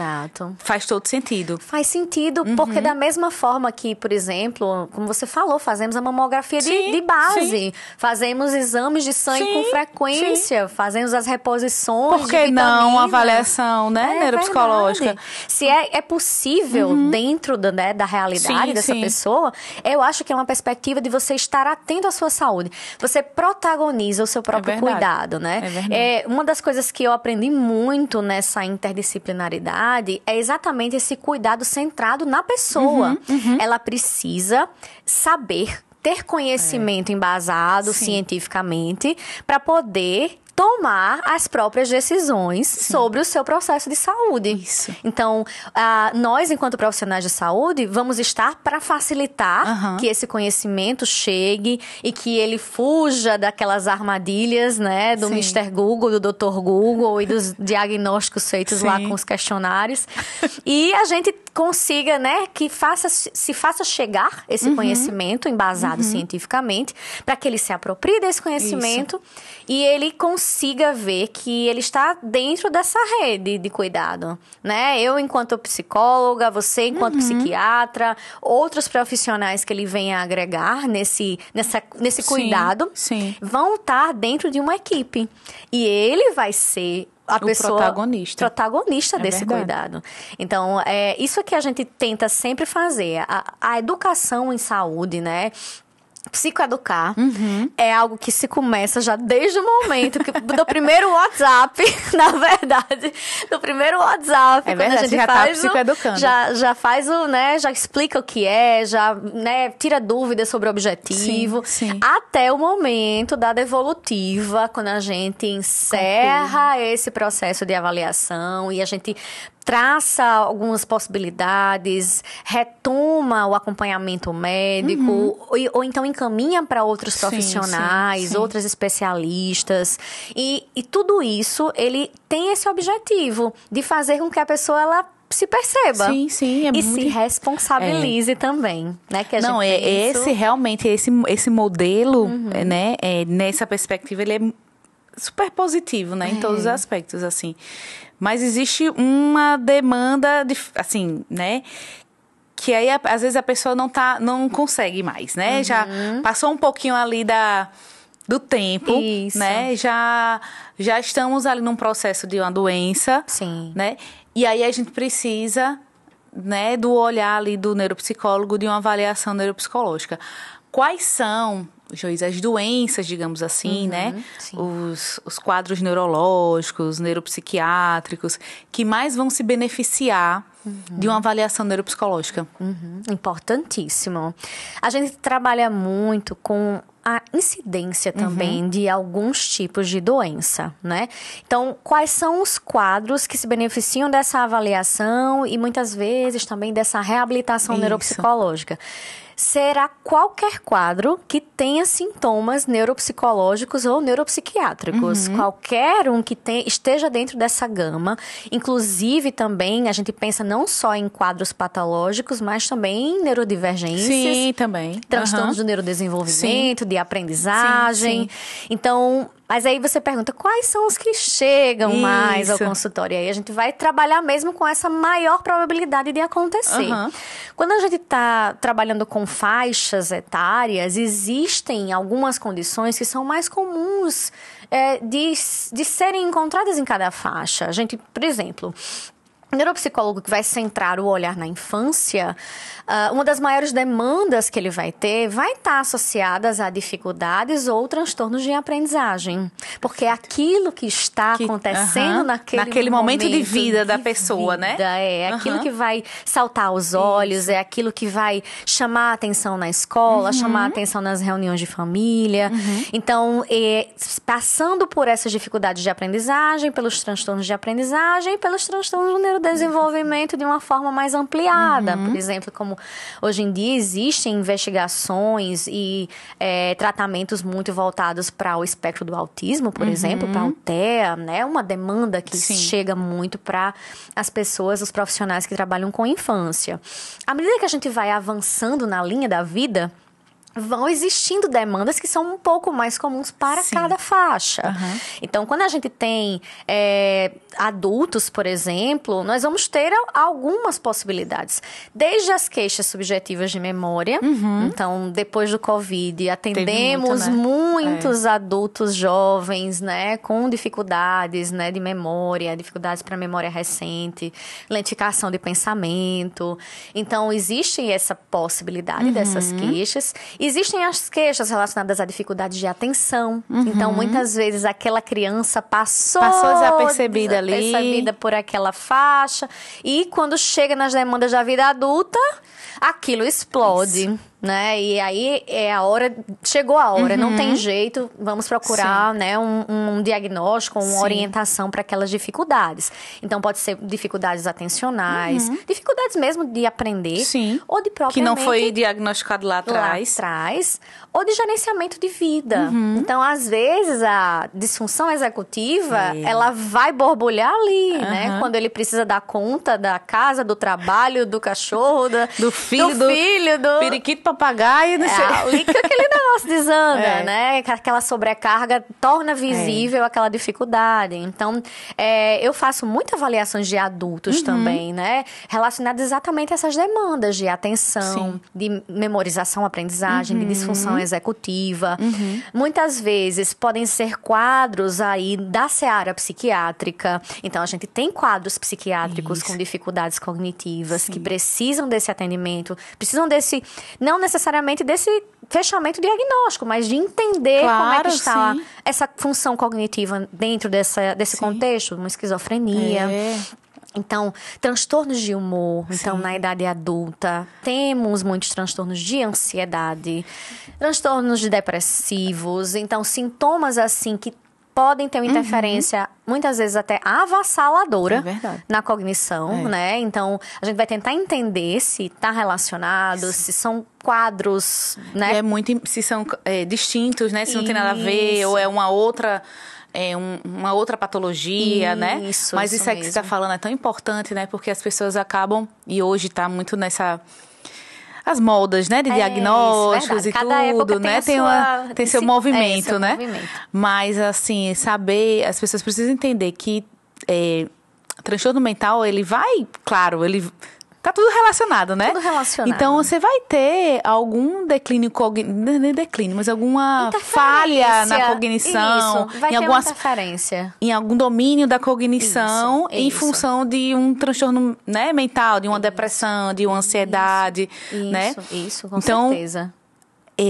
faz todo sentido. Faz sentido, porque da mesma forma que, por exemplo, como você falou, fazemos a mamografia de base, fazemos exames de sangue com frequência, fazemos as reposições Por que de não a avaliação, né, neuropsicológica? Verdade. Se é possível dentro da realidade dessa pessoa, eu acho que é uma perspectiva de você estar atento à sua saúde. Você protagoniza o seu próprio cuidado, né? Uma das coisas que eu aprendi muito nessa interdisciplinaridade é exatamente esse cuidado centrado na pessoa. Ela precisa saber, ter conhecimento embasado cientificamente para poder tomar as próprias decisões sobre o seu processo de saúde. Isso. Então, nós, enquanto profissionais de saúde, vamos estar para facilitar que esse conhecimento chegue e que ele fuja daquelas armadilhas, né, do Mr. Google, do Dr. Google e dos diagnósticos feitos lá com os questionários. E a gente consiga, né, que se faça chegar esse conhecimento embasado cientificamente, para que ele se aproprie desse conhecimento e ele consiga ver que ele está dentro dessa rede de cuidado, né? Eu, enquanto psicóloga, você, enquanto psiquiatra, outros profissionais que ele venha agregar nesse cuidado, vão estar dentro de uma equipe. E ele vai ser a pessoa protagonista desse cuidado. Então, isso é que a gente tenta sempre fazer. A educação em saúde, né? Psicoeducar é algo que se começa já desde o momento do primeiro WhatsApp, na verdade. Do primeiro WhatsApp. É verdade, a gente já tá psicoeducando. Já faz né? Já explica o que já, né? Tira dúvidas sobre o objetivo. Sim. Até o momento da devolutiva, quando a gente encerra esse processo de avaliação e a gente traça algumas possibilidades, retoma o acompanhamento médico, ou então encaminha para outros profissionais, outras especialistas. E tudo isso, ele tem esse objetivo de fazer com que a pessoa ela se perceba. Sim, e se responsabilize também, né? Que a gente realmente, esse modelo, né? Nessa perspectiva, ele é super positivo, né? Em todos os aspectos, assim. Mas existe uma demanda, assim, né? Que aí, às vezes, a pessoa não consegue mais, né? Já passou um pouquinho ali do tempo, né? Já estamos ali num processo de uma doença, né? E aí a gente precisa, né, do olhar ali do neuropsicólogo, de uma avaliação neuropsicológica. Quais são, Joísa, as doenças, digamos assim, né? Os quadros neurológicos, neuropsiquiátricos, que mais vão se beneficiar de uma avaliação neuropsicológica? Importantíssimo. A gente trabalha muito com a incidência também de alguns tipos de doença, né? Então, quais são os quadros que se beneficiam dessa avaliação e muitas vezes também dessa reabilitação neuropsicológica? Será qualquer quadro que tenha sintomas neuropsicológicos ou neuropsiquiátricos. Qualquer um que esteja dentro dessa gama. Inclusive, também, a gente pensa não só em quadros patológicos, mas também em neurodivergências. Sim, também. Transtornos do neurodesenvolvimento, de aprendizagem. Então, mas aí você pergunta, quais são os que chegam mais ao consultório? E aí a gente vai trabalhar mesmo com essa maior probabilidade de acontecer. Quando a gente está trabalhando com faixas etárias, existem algumas condições que são mais comuns de serem encontradas em cada faixa. A gente, por exemplo, o neuropsicólogo que vai centrar o olhar na infância, uma das maiores demandas que ele vai ter vai estar associadas a dificuldades ou transtornos de aprendizagem. Porque é aquilo que está acontecendo naquele momento de vida da pessoa, né? É aquilo que vai saltar aos olhos, é aquilo que vai chamar a atenção na escola, chamar a atenção nas reuniões de família. Então, passando por essas dificuldades de aprendizagem, pelos transtornos de aprendizagem, pelos transtornos do neurodesenvolvimento de uma forma mais ampliada. Por exemplo, como hoje em dia existem investigações e tratamentos muito voltados para o espectro do autismo, por exemplo, para o TEA, né? Uma demanda que chega muito para as pessoas, os profissionais que trabalham com infância. À medida que a gente vai avançando na linha da vida, vão existindo demandas que são um pouco mais comuns para cada faixa. Então, quando a gente tem adultos, por exemplo, nós vamos ter algumas possibilidades. Desde as queixas subjetivas de memória. Então, depois do Covid, atendemos muitos adultos jovens, né, com dificuldades, né, de memória, dificuldades para memória recente, lentificação de pensamento. Então, existe essa possibilidade dessas queixas. Existem as queixas relacionadas a dificuldades de atenção. Então, muitas vezes, aquela criança passou desapercebida ali. Desapercebida por aquela faixa. E quando chega nas demandas da vida adulta, aquilo explode. né? E aí chegou a hora, não tem jeito, vamos procurar, né, um diagnóstico, uma orientação para aquelas dificuldades. Então, pode ser dificuldades atencionais, dificuldades mesmo de aprender, ou de propriamente... Que não foi diagnosticado lá atrás. Ou de gerenciamento de vida. Então, às vezes, a disfunção executiva, ela vai borbulhar ali, né? Quando ele precisa dar conta da casa, do trabalho, do cachorro, do filho, do periquito, papagaio, não sei. Ali que aquele negócio desanda, né? Aquela sobrecarga torna visível aquela dificuldade. Então, eu faço muitas avaliações de adultos também, né? Relacionadas exatamente a essas demandas de atenção, de memorização, aprendizagem, de disfunção executiva. Muitas vezes podem ser quadros aí da seara psiquiátrica. Então, a gente tem quadros psiquiátricos com dificuldades cognitivas que precisam desse atendimento, precisam não necessariamente desse fechamento diagnóstico, mas de entender como é que está essa função cognitiva dentro desse contexto, uma esquizofrenia. Então, transtornos de humor. Então, na idade adulta, temos muitos transtornos de ansiedade, transtornos depressivos. Então, sintomas assim que podem ter uma interferência, muitas vezes até avassaladora na cognição, né? Então, a gente vai tentar entender se está relacionado, se são quadros, né? Se são distintos, né? Se não tem nada a ver, ou é uma outra... uma outra patologia, né? Mas isso aí que você está falando é tão importante, né? Porque as pessoas acabam, e hoje está muito nessa... As moldas, né? De diagnósticos e tudo, né? Tem seu movimento, né? Mas, assim, as pessoas precisam entender que transtorno mental, ele vai... Claro, ele... Tá tudo relacionado, né? Tudo relacionado. Então, você vai ter algum declínio cognitivo, não é declínio, mas alguma falha na cognição. Isso, vai ter uma interferência. Em algum domínio da cognição, em função de um transtorno, né, mental, de uma depressão, de uma ansiedade, né? Isso, com certeza.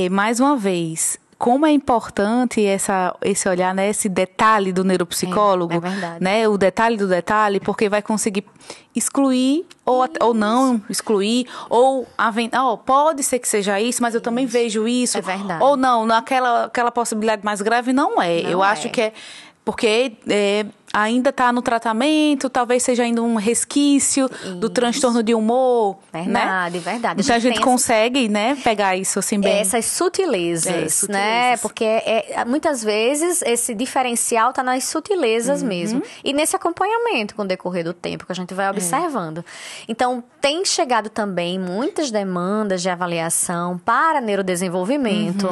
Mais uma vez... Como é importante esse olhar, né? Esse detalhe do neuropsicólogo, né? O detalhe do detalhe, porque vai conseguir excluir ou não excluir, ou pode ser que seja isso, mas eu também vejo isso. Ou não, aquela possibilidade mais grave não é. Eu acho que é porque ainda está no tratamento, talvez seja ainda um resquício do transtorno de humor. Verdade. Então a gente consegue, né, pegar isso assim bem. Essas sutilezas, né? Porque muitas vezes esse diferencial está nas sutilezas mesmo. E nesse acompanhamento com o decorrer do tempo que a gente vai observando. Então, tem chegado também muitas demandas de avaliação para neurodesenvolvimento.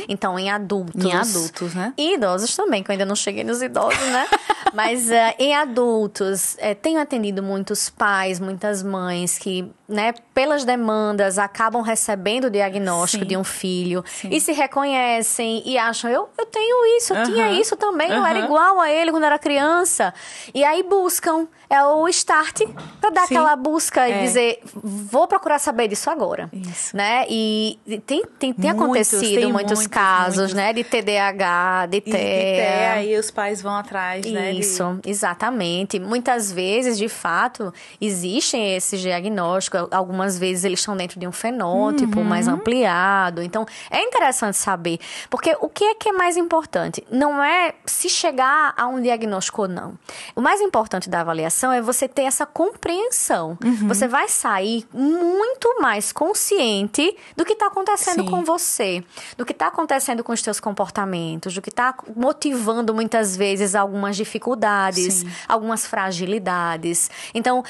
Então, em adultos. Em adultos, né? E idosos também, que eu ainda não cheguei nos idosos, né? Mas em adultos, tenho atendido muitos pais, muitas mães que, né, pelas demandas, acabam recebendo o diagnóstico de um filho e se reconhecem e acham, eu tenho isso, eu tinha isso também, eu era igual a ele quando era criança. E aí buscam, o start para dar aquela busca e dizer, vou procurar saber disso agora. Né? E tem acontecido muitos casos, né, de TDAH, de TEA. Aí os pais vão atrás, né? Isso, exatamente. Muitas vezes, de fato, existem esses diagnósticos. Algumas vezes eles estão dentro de um fenótipo mais ampliado. Então, é interessante saber. Porque o que é mais importante? Não é se chegar a um diagnóstico ou não. O mais importante da avaliação é você ter essa compreensão. Você vai sair muito mais consciente do que está acontecendo com você, do que está acontecendo com os teus comportamentos, do que está motivando muitas vezes algumas dificuldades, algumas fragilidades. Então,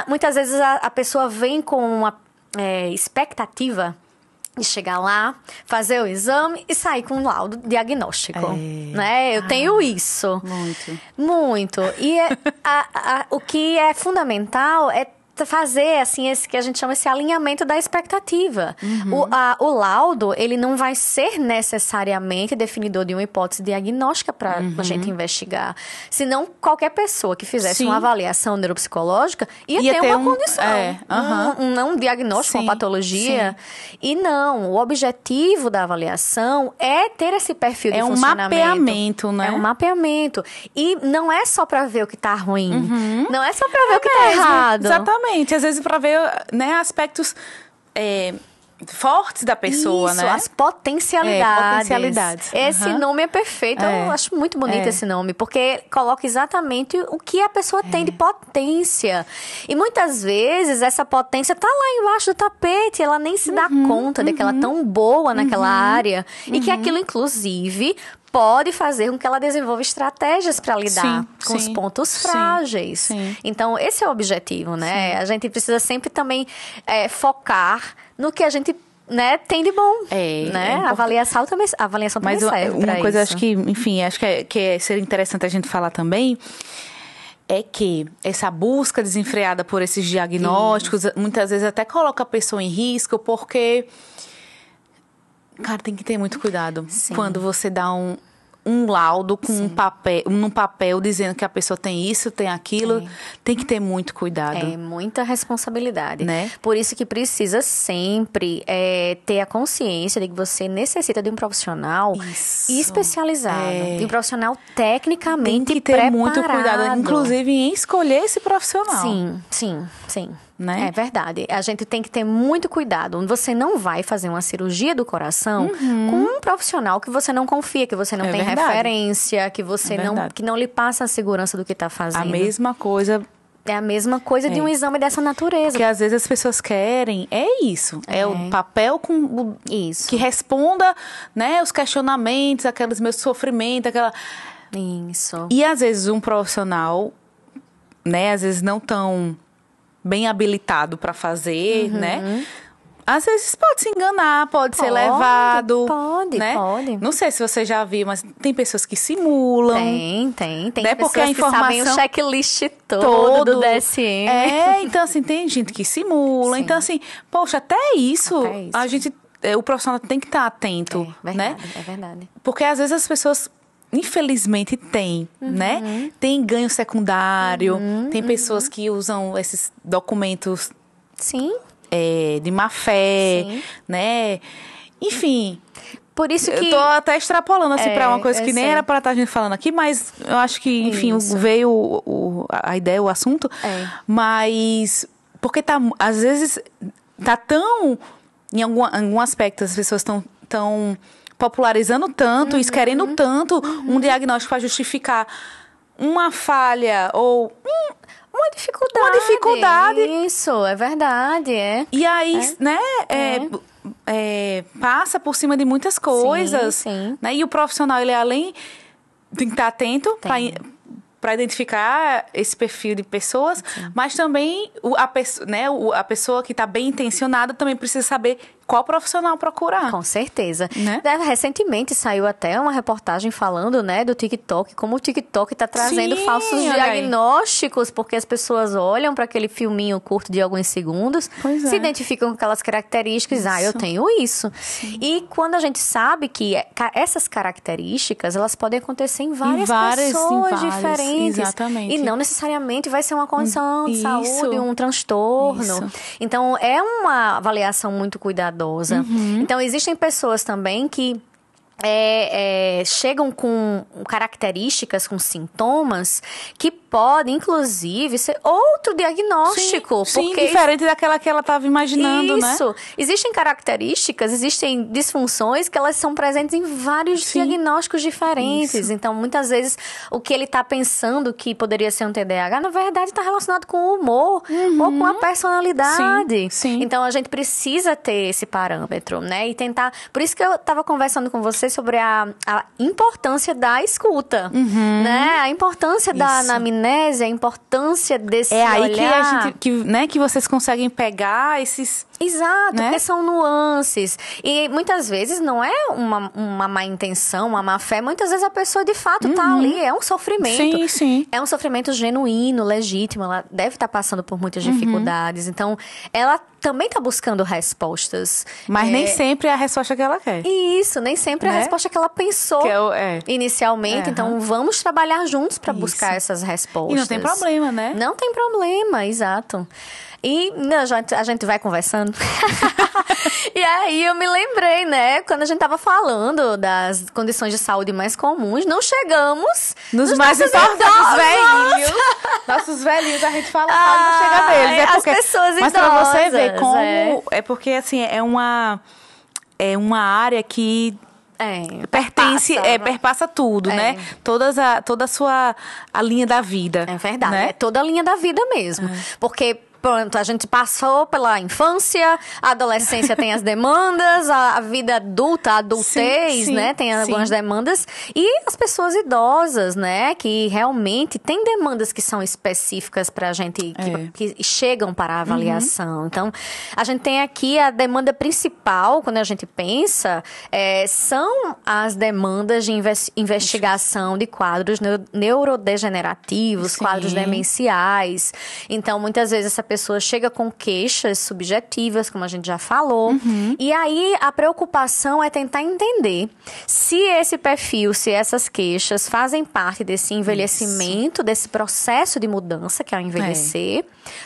muitas vezes a pessoa vem com uma expectativa de chegar lá, fazer o exame e sair com um laudo diagnóstico, né? Eu tenho isso. Muito. E o que é fundamental é fazer, assim, esse que a gente chama esse alinhamento da expectativa. O laudo, ele não vai ser necessariamente definidor de uma hipótese diagnóstica para a gente investigar. Senão, qualquer pessoa que fizesse uma avaliação neuropsicológica ia ter uma condição. Um diagnóstico, uma patologia. E não, o objetivo da avaliação é ter esse perfil de funcionamento. É um mapeamento, né? É um mapeamento. E não é só para ver o que tá ruim. Não é só para ver o que tá errado. Exatamente. Às vezes para ver, né, aspectos fortes da pessoa, Isso, né? as potencialidades. Potencialidades. Esse nome é perfeito. Eu acho muito bonito esse nome, porque coloca exatamente o que a pessoa tem de potência. E muitas vezes essa potência tá lá embaixo do tapete, ela nem se dá conta de que ela é tão boa naquela área e que aquilo, inclusive, pode fazer com que ela desenvolva estratégias para lidar com os pontos frágeis. Sim. Então, esse é o objetivo, né? A gente precisa sempre também focar no que a gente, né, tem de bom. Né? A avaliação também serve para isso. Mas uma coisa, acho que, enfim, acho que seria interessante a gente falar também, é que essa busca desenfreada por esses diagnósticos, muitas vezes até coloca a pessoa em risco, porque, cara, tem que ter muito cuidado quando você dá um laudo com num papel dizendo que a pessoa tem isso, tem aquilo. Tem que ter muito cuidado. É muita responsabilidade. Né? Por isso que precisa sempre ter a consciência de que você necessita de um profissional especializado. De um profissional tecnicamente preparado. Tem que ter muito cuidado, inclusive em escolher esse profissional. Sim. Né? É verdade. A gente tem que ter muito cuidado. Você não vai fazer uma cirurgia do coração com um profissional que você não confia, que você não tem referência, que você que não lhe passa a segurança do que está fazendo. A mesma coisa. É a mesma coisa de um exame dessa natureza. Porque às vezes as pessoas querem, isso. É o papel que responda, né, os questionamentos, aqueles meus sofrimentos, aquela... Isso. E às vezes um profissional, né, às vezes não tão bem habilitado para fazer, né? Às vezes pode se enganar, pode ser levado. Pode. Não sei se você já viu, mas tem pessoas que simulam. Tem né? pessoas Porque a informação que sabem o checklist todo do DSM. Então assim, tem gente que simula. Então assim, poxa, até isso. A gente, o profissional tem que estar atento, né? É verdade. Porque às vezes as pessoas... Infelizmente tem, né? Tem ganho secundário, tem pessoas que usam esses documentos de má fé, né? Enfim, por isso que... eu tô até extrapolando assim para uma coisa que nem era para estar a gente falando aqui, mas eu acho que, enfim, veio a ideia, o assunto. Mas, porque às vezes tá tão... Em algum aspecto, as pessoas estão popularizando tanto, querendo tanto um diagnóstico para justificar uma falha ou uma dificuldade. Isso, é verdade, E aí, né, passa por cima de muitas coisas. Né? E o profissional, ele além tem que estar atento para identificar esse perfil de pessoas, mas também a pessoa que está bem intencionada também precisa saber qual profissional procurar. Com certeza. Né? Recentemente saiu até uma reportagem falando, né, do TikTok, como o TikTok está trazendo falsos diagnósticos, porque as pessoas olham para aquele filminho curto de alguns segundos, se identificam com aquelas características, eu tenho isso. E quando a gente sabe que essas características, elas podem acontecer em várias pessoas diferentes. Exatamente. E não necessariamente vai ser uma condição de saúde, um transtorno. Então, é uma avaliação muito cuidadosa. Então, existem pessoas também que chegam com características, com sintomas que podem, inclusive, ser outro diagnóstico. Sim, diferente daquela que ela estava imaginando, né? Isso. Existem características, existem disfunções que elas são presentes em vários diagnósticos diferentes. Então, muitas vezes, o que ele está pensando que poderia ser um TDAH, na verdade, está relacionado com o humor ou com a personalidade. Então, a gente precisa ter esse parâmetro, né? E tentar... Por isso que eu estava conversando com você sobre a importância da escuta, né? A importância da anamnese, a importância desse olhar. É aí que vocês conseguem pegar esses... Exato, porque são nuances. E muitas vezes não é uma má intenção, uma má fé. Muitas vezes a pessoa de fato está ali, é um sofrimento. É um sofrimento genuíno, legítimo. Ela deve estar passando por muitas dificuldades. Então, ela também está buscando respostas. Mas nem sempre é a resposta que ela quer. Isso, nem sempre é a resposta que ela pensou inicialmente. Então, vamos trabalhar juntos para buscar essas respostas. E não tem problema, né? Não tem problema, exato. E a gente vai conversando. E aí eu me lembrei, né? Quando a gente tava falando das condições de saúde mais comuns, não chegamos nos mais importantes velhinhos. Nossos velhinhos, a gente fala e não chega neles. É porque, as pessoas idosas. mas pra você ver como... É porque, assim, é uma área que... pertence, perpassa tudo, né? Toda a linha da vida. É verdade, né? é toda a linha da vida mesmo. Porque... Pronto, a gente passou pela infância, a adolescência tem as demandas, a vida adulta, a adultez, sim, né? Tem algumas demandas. E as pessoas idosas, né? Que realmente tem demandas que são específicas pra gente, que chegam para a avaliação. Então, a gente tem aqui a demanda principal, quando a gente pensa, são as demandas de investigação de quadros neurodegenerativos, quadros demenciais. Então, muitas vezes essa pessoa chega com queixas subjetivas, como a gente já falou. E aí, a preocupação é tentar entender se esse perfil, se essas queixas fazem parte desse envelhecimento, desse processo de mudança, que é o envelhecer,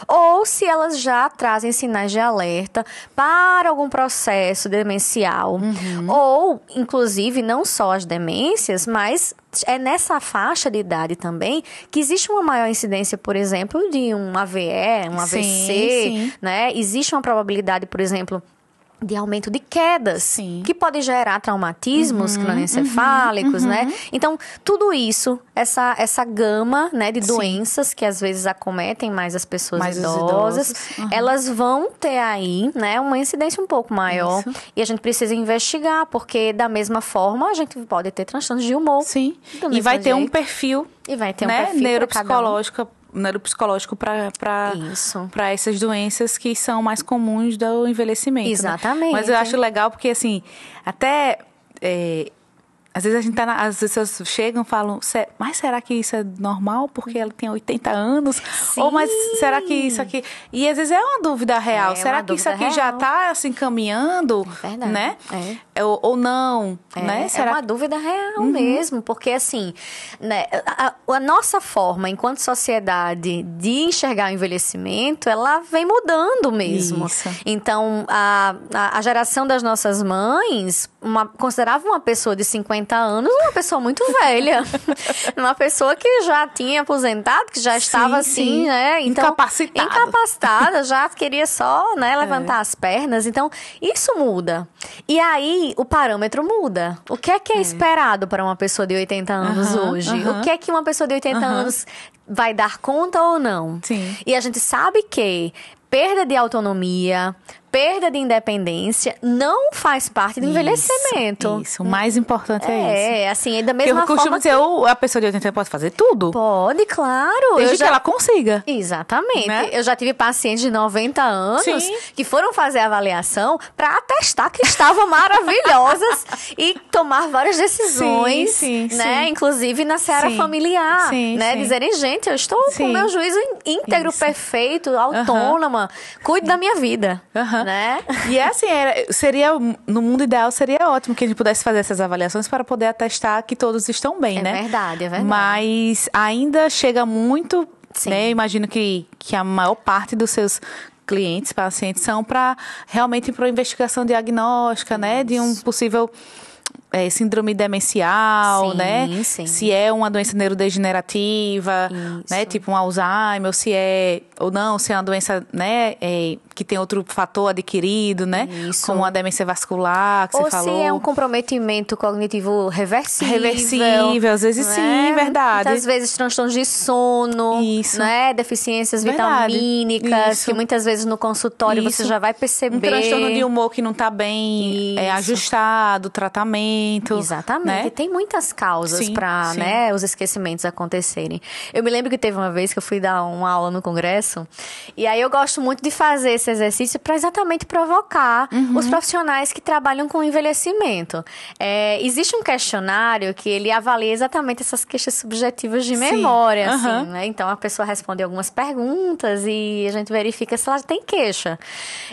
ou se elas já trazem sinais de alerta para algum processo demencial. Ou, inclusive, não só as demências, mas... é nessa faixa de idade também que existe uma maior incidência, por exemplo, de um AVE, um AVC, né? Existe uma probabilidade, por exemplo, de aumento de quedas, que pode gerar traumatismos crânioencefálicos, né? Então, tudo isso, essa gama, né, de doenças que às vezes acometem mais as pessoas idosas, elas vão ter aí, né, uma incidência um pouco maior. E a gente precisa investigar, porque da mesma forma a gente pode ter transtornos de humor. E vai ter um perfil, e vai ter um né, perfil neuropsicológico para essas doenças que são mais comuns do envelhecimento. Exatamente. Né? Mas eu acho legal porque, assim, até... às vezes a gente as pessoas chegam e falam, mas será que isso é normal? Porque ela tem 80 anos? Ou, mas será que isso aqui... E às vezes é uma dúvida real. Será que isso aqui já está se encaminhando? Verdade. Né? Ou não? Né? É uma dúvida real mesmo. Porque, assim, né, a nossa forma, enquanto sociedade, de enxergar o envelhecimento, ela vem mudando mesmo. Isso. Então, a geração das nossas mães considerava uma pessoa de 50 anos uma pessoa muito velha. Uma pessoa que já tinha aposentado, que já estava assim, né? Então, incapacitada, já queria só, né, levantar as pernas. Então, isso muda. E aí, o parâmetro muda. O que é esperado para uma pessoa de 80 anos hoje? O que é que uma pessoa de 80 anos vai dar conta ou não? E a gente sabe que perda de autonomia, perda de independência não faz parte do envelhecimento. Isso, o mais importante é isso. Assim, da mesma forma. Eu costumo dizer, a pessoa de 80 pode fazer tudo. Pode, claro. Desde que ela consiga. Exatamente. Né? Eu já tive pacientes de 90 anos que foram fazer a avaliação para atestar que estavam maravilhosas e tomar várias decisões, né? Inclusive na seara familiar, né? Dizerem, gente, eu estou com o meu juízo íntegro, perfeito, autônoma, cuido da minha vida. Né? E assim, no mundo ideal seria ótimo que a gente pudesse fazer essas avaliações para poder atestar que todos estão bem, né? É verdade. Mas ainda chega muito, né? Eu imagino que a maior parte dos seus clientes, pacientes, são realmente para investigação diagnóstica, né? De um possível síndrome demencial, né? Se é uma doença neurodegenerativa, né? Tipo um Alzheimer, se é uma doença, né? Que tem outro fator adquirido, né? Como uma demência vascular, que você falou. Ou se é um comprometimento cognitivo reversível. Às vezes sim, verdade. Muitas vezes transtornos de sono, né? Deficiências vitamínicas, que muitas vezes no consultório você já vai perceber. Um transtorno de humor que não está bem ajustado, tratamento. Exatamente. Né? E tem muitas causas para, né, os esquecimentos acontecerem. Eu me lembro que teve uma vez que eu fui dar uma aula no congresso, e aí eu gosto muito de fazer esse exercício para exatamente provocar os profissionais que trabalham com envelhecimento. Existe um questionário que ele avalia exatamente essas queixas subjetivas de memória, assim, né? Então, a pessoa responde algumas perguntas e a gente verifica se ela tem queixa.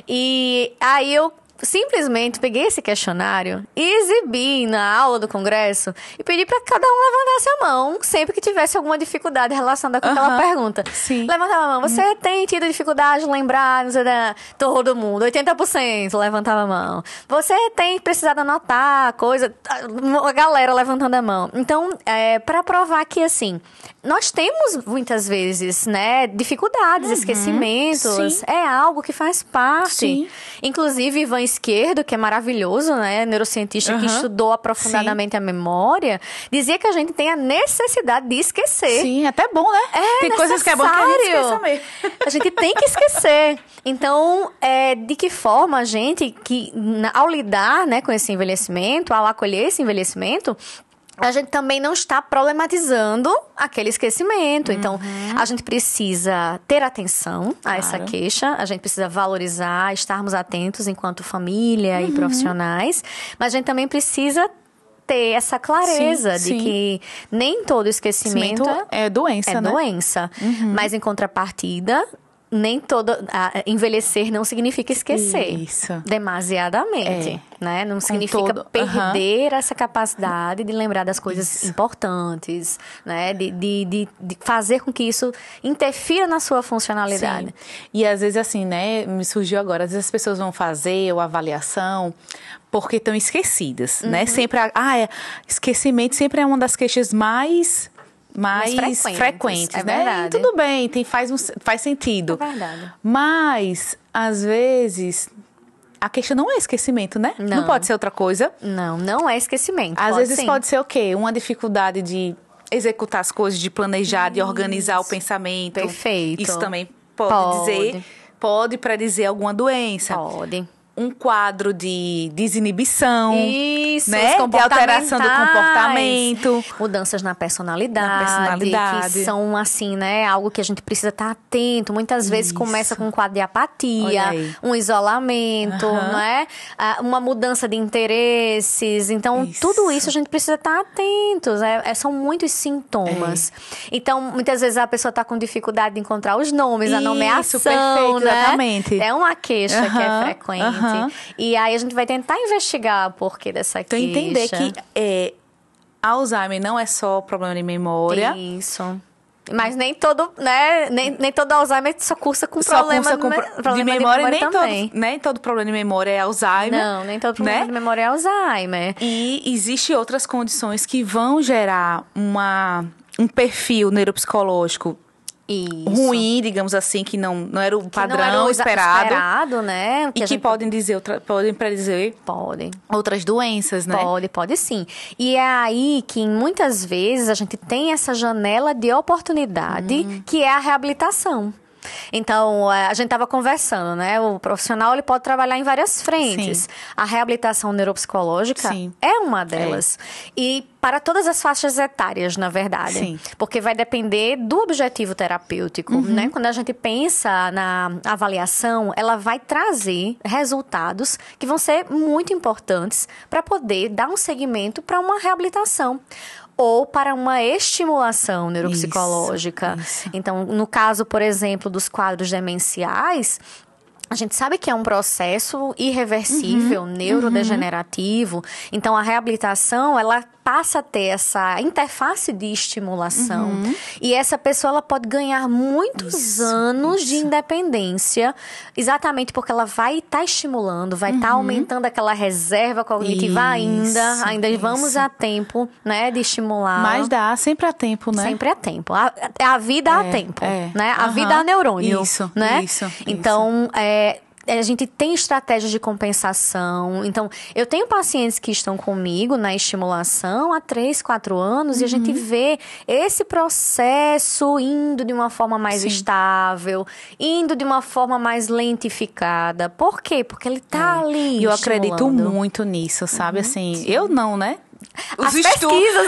E aí eu simplesmente peguei esse questionário e exibi na aula do congresso e pedi para cada um levantasse a mão sempre que tivesse alguma dificuldade relacionada com aquela pergunta. Sim. Levantava a mão. Você tem tido dificuldade de lembrar? Não sei, todo mundo. 80% levantava a mão. Você tem precisado anotar coisa? A galera levantando a mão. Então, para provar que, assim, nós temos muitas vezes, né, dificuldades, esquecimentos. Sim. É algo que faz parte. Sim. Inclusive, Ivan Esquerdo, que é maravilhoso, né? Neurocientista que estudou aprofundadamente a memória, dizia que a gente tem a necessidade de esquecer. Sim, até bom, né? Tem coisas que é bom que a gente esqueça mesmo. A gente tem que esquecer. Então, de que forma a gente, ao lidar, né, com esse envelhecimento, ao acolher esse envelhecimento, a gente também não está problematizando aquele esquecimento. Então, a gente precisa ter atenção a essa queixa, a gente precisa valorizar, estarmos atentos enquanto família e profissionais, mas a gente também precisa ter essa clareza de que nem todo esquecimento é doença, né? É doença. Mas, em contrapartida, nem todo envelhecer não significa esquecer. Isso. Demasiadamente, né? Não significa perder essa capacidade de lembrar das coisas importantes, né? De fazer com que isso interfira na sua funcionalidade. Sim. E às vezes assim, né? Me surgiu agora, às vezes as pessoas vão fazer a avaliação porque estão esquecidas, né? Sempre esquecimento sempre é uma das queixas mais frequentes, é né? verdade. E tudo bem, faz sentido. É verdade. Mas, às vezes, a queixa não é esquecimento, né? Não pode ser outra coisa. Não é esquecimento. Às vezes pode ser o quê? Uma dificuldade de executar as coisas, de planejar, de organizar o pensamento. Perfeito. Isso também pode predizer alguma doença. Pode. Um quadro de desinibição, isso, né? De alteração do comportamento. Mudanças na personalidade. Que são, assim, né? Algo que a gente precisa estar atento. Muitas vezes começa com um quadro de apatia, um isolamento, não é? Uma mudança de interesses. Então, tudo isso a gente precisa estar atentos. São muitos sintomas. Então, muitas vezes a pessoa está com dificuldade de encontrar os nomes, a nomeação, perfeito, né? Exatamente. É uma queixa que é frequente. E aí a gente vai tentar investigar o porquê dessa queixa. Então, entender que Alzheimer não é só problema de memória. Isso. Mas nem todo, né? Nem todo Alzheimer só cursa com problema de memória também. Nem todo problema de memória é Alzheimer. Não, nem todo problema de memória é Alzheimer. E existem outras condições que vão gerar um perfil neuropsicológico ruim, digamos assim, que não era o padrão esperado, né? Que podem predizer outras doenças, né? Pode sim. E é aí que muitas vezes a gente tem essa janela de oportunidade que é a reabilitação. Então, a gente estava conversando, né? O profissional ele pode trabalhar em várias frentes. Sim. A reabilitação neuropsicológica é uma delas. E para todas as faixas etárias, na verdade. Sim. Porque vai depender do objetivo terapêutico, né? Quando a gente pensa na avaliação, ela vai trazer resultados que vão ser muito importantes para poder dar um segmento para uma reabilitação. Ou para uma estimulação neuropsicológica. Isso. Então, no caso, por exemplo, dos quadros demenciais, a gente sabe que é um processo irreversível, neurodegenerativo. Então, a reabilitação, ela passa a ter essa interface de estimulação. E essa pessoa, ela pode ganhar muitos anos de independência, exatamente porque ela vai estar estimulando, vai estar aumentando aquela reserva cognitiva ainda vamos a tempo, né, de estimular. Mas sempre há tempo, né? Sempre há tempo. A vida há tempo, né? A vida há neurônio, né? Então, a gente tem estratégias de compensação. Então, eu tenho pacientes que estão comigo na estimulação há 3, 4 anos e a gente vê esse processo indo de uma forma mais estável, indo de uma forma mais lentificada. Por quê? Porque ele tá ali E eu acredito muito nisso, sabe? Assim, eu não, né? As pesquisas.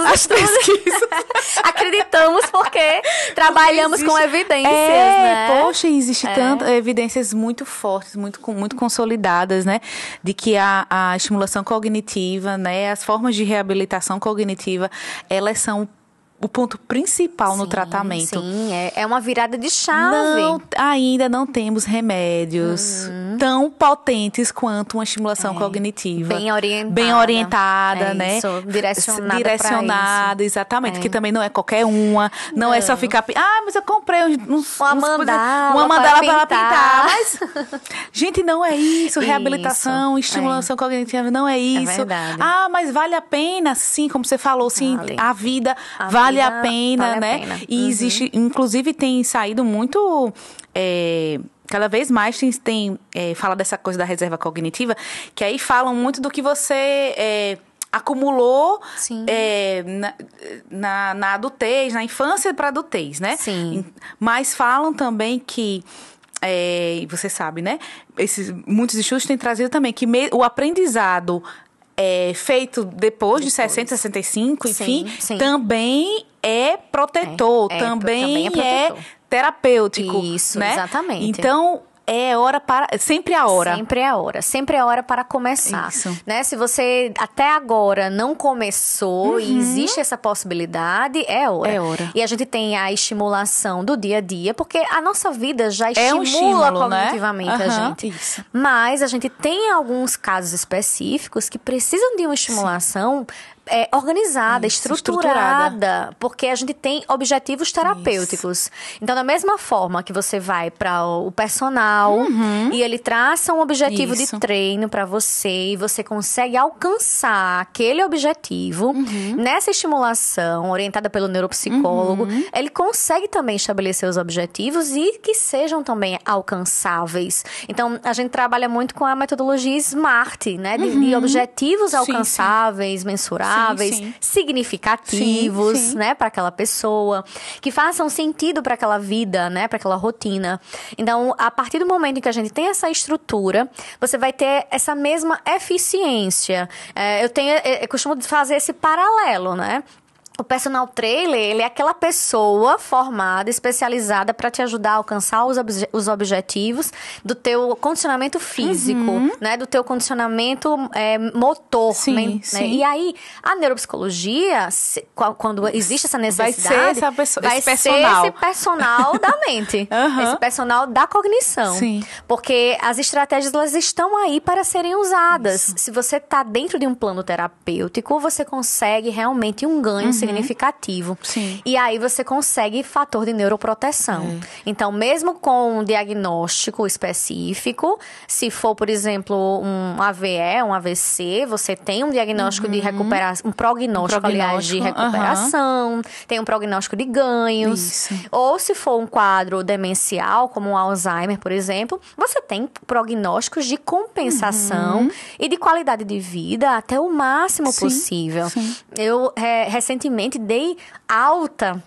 Acreditamos porque trabalhamos com evidências, né? Poxa, existe tanto evidências muito fortes, muito consolidadas, né? De que a estimulação cognitiva, né? As formas de reabilitação cognitiva, elas são o ponto principal no tratamento. Sim, é uma virada de chave. Ainda não temos remédios tão potentes quanto uma estimulação cognitiva. Bem orientada, né? Isso, direcionada Direcionada, exatamente. Que também não é qualquer uma. Não é só ficar... mas eu comprei uma mandala para ela pintar. Mas, gente, não é isso. Reabilitação, estimulação cognitiva, não é isso. É verdade. Mas vale a pena, sim, como você falou, sim, a vida vale a pena, né? E existe, inclusive, tem saído muito... cada vez mais fala dessa coisa da reserva cognitiva, que aí falam muito do que você acumulou na adultez, na infância para adultez, né? Sim. Mas falam também que, você sabe, né? Muitos estudos têm trazido também que o aprendizado feito depois de 60, 65, enfim, também é protetor, também é terapêutico. Isso, né? Exatamente. Então, sempre a hora. Sempre é hora para começar. Isso. Né? Se você até agora não começou e existe essa possibilidade, é hora. É hora. E a gente tem a estimulação do dia a dia, porque a nossa vida já estimula um estímulo, cognitivamente a gente. Isso. Mas a gente tem alguns casos específicos que precisam de uma estimulação organizada, estruturada, porque a gente tem objetivos terapêuticos. Então, da mesma forma que você vai para o personal e ele traça um objetivo de treino para você e você consegue alcançar aquele objetivo, nessa estimulação orientada pelo neuropsicólogo, ele consegue também estabelecer os objetivos e que sejam também alcançáveis. Então, a gente trabalha muito com a metodologia SMART, né? De objetivos alcançáveis, mensuráveis, significativos, né, para aquela pessoa, que façam sentido para aquela vida, né, para aquela rotina. Então, a partir do momento em que a gente tem essa estrutura, você vai ter essa mesma eficiência. Eu costumo fazer esse paralelo, né? O personal trainer, ele é aquela pessoa formada, especializada para te ajudar a alcançar os objetivos do teu condicionamento físico, né? Do teu condicionamento motor. Sim. E aí, a neuropsicologia, quando existe essa necessidade, vai ser esse personal da mente. Esse personal da cognição. Sim. Porque as estratégias, elas estão aí para serem usadas. Isso. Se você está dentro de um plano terapêutico, você consegue realmente um ganho significativo. Sim. E aí você consegue fator de neuroproteção. Então, mesmo com um diagnóstico específico, se for, por exemplo, um AVE, um AVC, você tem um diagnóstico de recuperação, um prognóstico, aliás, de recuperação, tem um prognóstico de ganhos. Isso. Ou se for um quadro demencial, como um Alzheimer, por exemplo, você tem prognósticos de compensação e de qualidade de vida até o máximo possível. Sim. Eu, recentemente, dei alta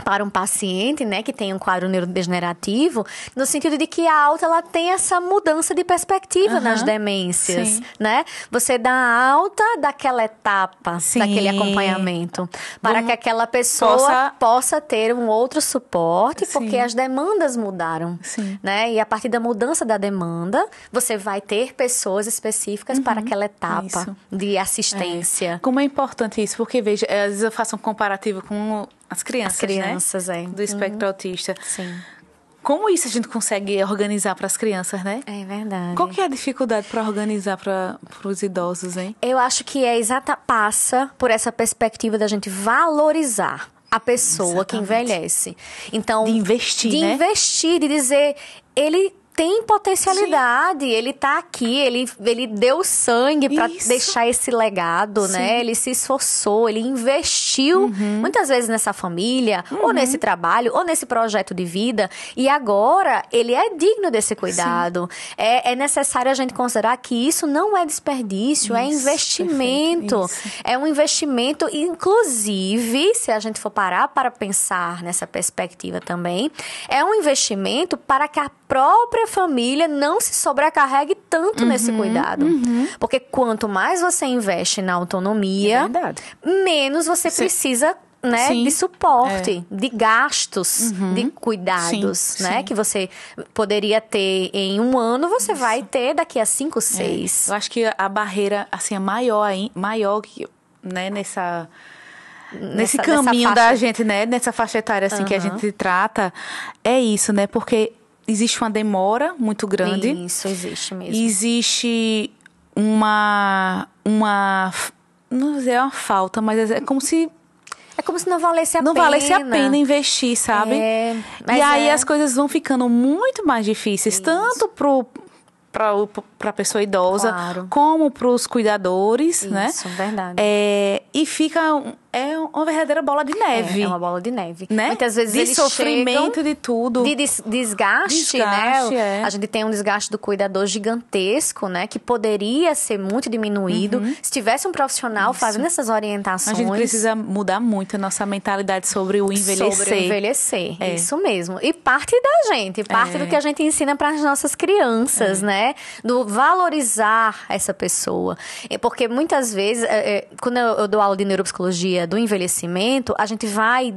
para um paciente, né, que tem um quadro neurodegenerativo, no sentido de que a alta, ela tem essa mudança de perspectiva nas demências, né? Você dá alta daquela etapa, daquele acompanhamento, para que aquela pessoa possa ter um outro suporte, porque as demandas mudaram, né? E a partir da mudança da demanda, você vai ter pessoas específicas para aquela etapa de assistência. Como é importante isso, porque, veja, às vezes eu faço um comparativo com as crianças, né? Do espectro autista. Sim. Como isso a gente consegue organizar para as crianças, né? É verdade. Qual que é a dificuldade para organizar para os idosos, hein? Eu acho que passa por essa perspectiva da gente valorizar a pessoa que envelhece. Então, de investir, de investir, de dizer, ele tem potencialidade, ele tá aqui, ele deu sangue para deixar esse legado, né? Ele se esforçou, ele investiu muitas vezes nessa família, ou nesse trabalho, ou nesse projeto de vida, e agora ele é digno desse cuidado. É necessário a gente considerar que isso não é desperdício, é investimento. É um investimento, inclusive, se a gente for parar para pensar nessa perspectiva também, é um investimento para que a própria família não se sobrecarregue tanto nesse cuidado. Porque quanto mais você investe na autonomia, menos você precisa, né, de suporte, de gastos, de cuidados, né? Que você poderia ter em um ano, você vai ter daqui a 5, 6. Eu acho que a barreira, assim, é maior que, né, nesse caminho da gente, né? Nessa faixa etária, assim, que a gente trata, é isso, né? Porque existe uma demora muito grande. Isso, existe mesmo. Existe não vou dizer uma falta, mas é como se... É como se não valesse a pena. Não valesse a pena investir, sabe? Mas e aí as coisas vão ficando muito mais difíceis, tanto para a pessoa idosa, claro, como para os cuidadores, né? Isso, verdade. E fica... É uma verdadeira bola de neve. É uma bola de neve. Né? Muitas vezes de eles sofrimento, chegam de tudo. De desgaste, né? É. A gente tem um desgaste do cuidador gigantesco, né? Que poderia ser muito diminuído se tivesse um profissional fazendo essas orientações. A gente precisa mudar muito a nossa mentalidade sobre o envelhecer. Sobre o envelhecer, isso mesmo. E parte da gente, parte do que a gente ensina para as nossas crianças, né? Do valorizar essa pessoa. Porque muitas vezes, quando eu dou aula de neuropsicologia do envelhecimento, a gente vai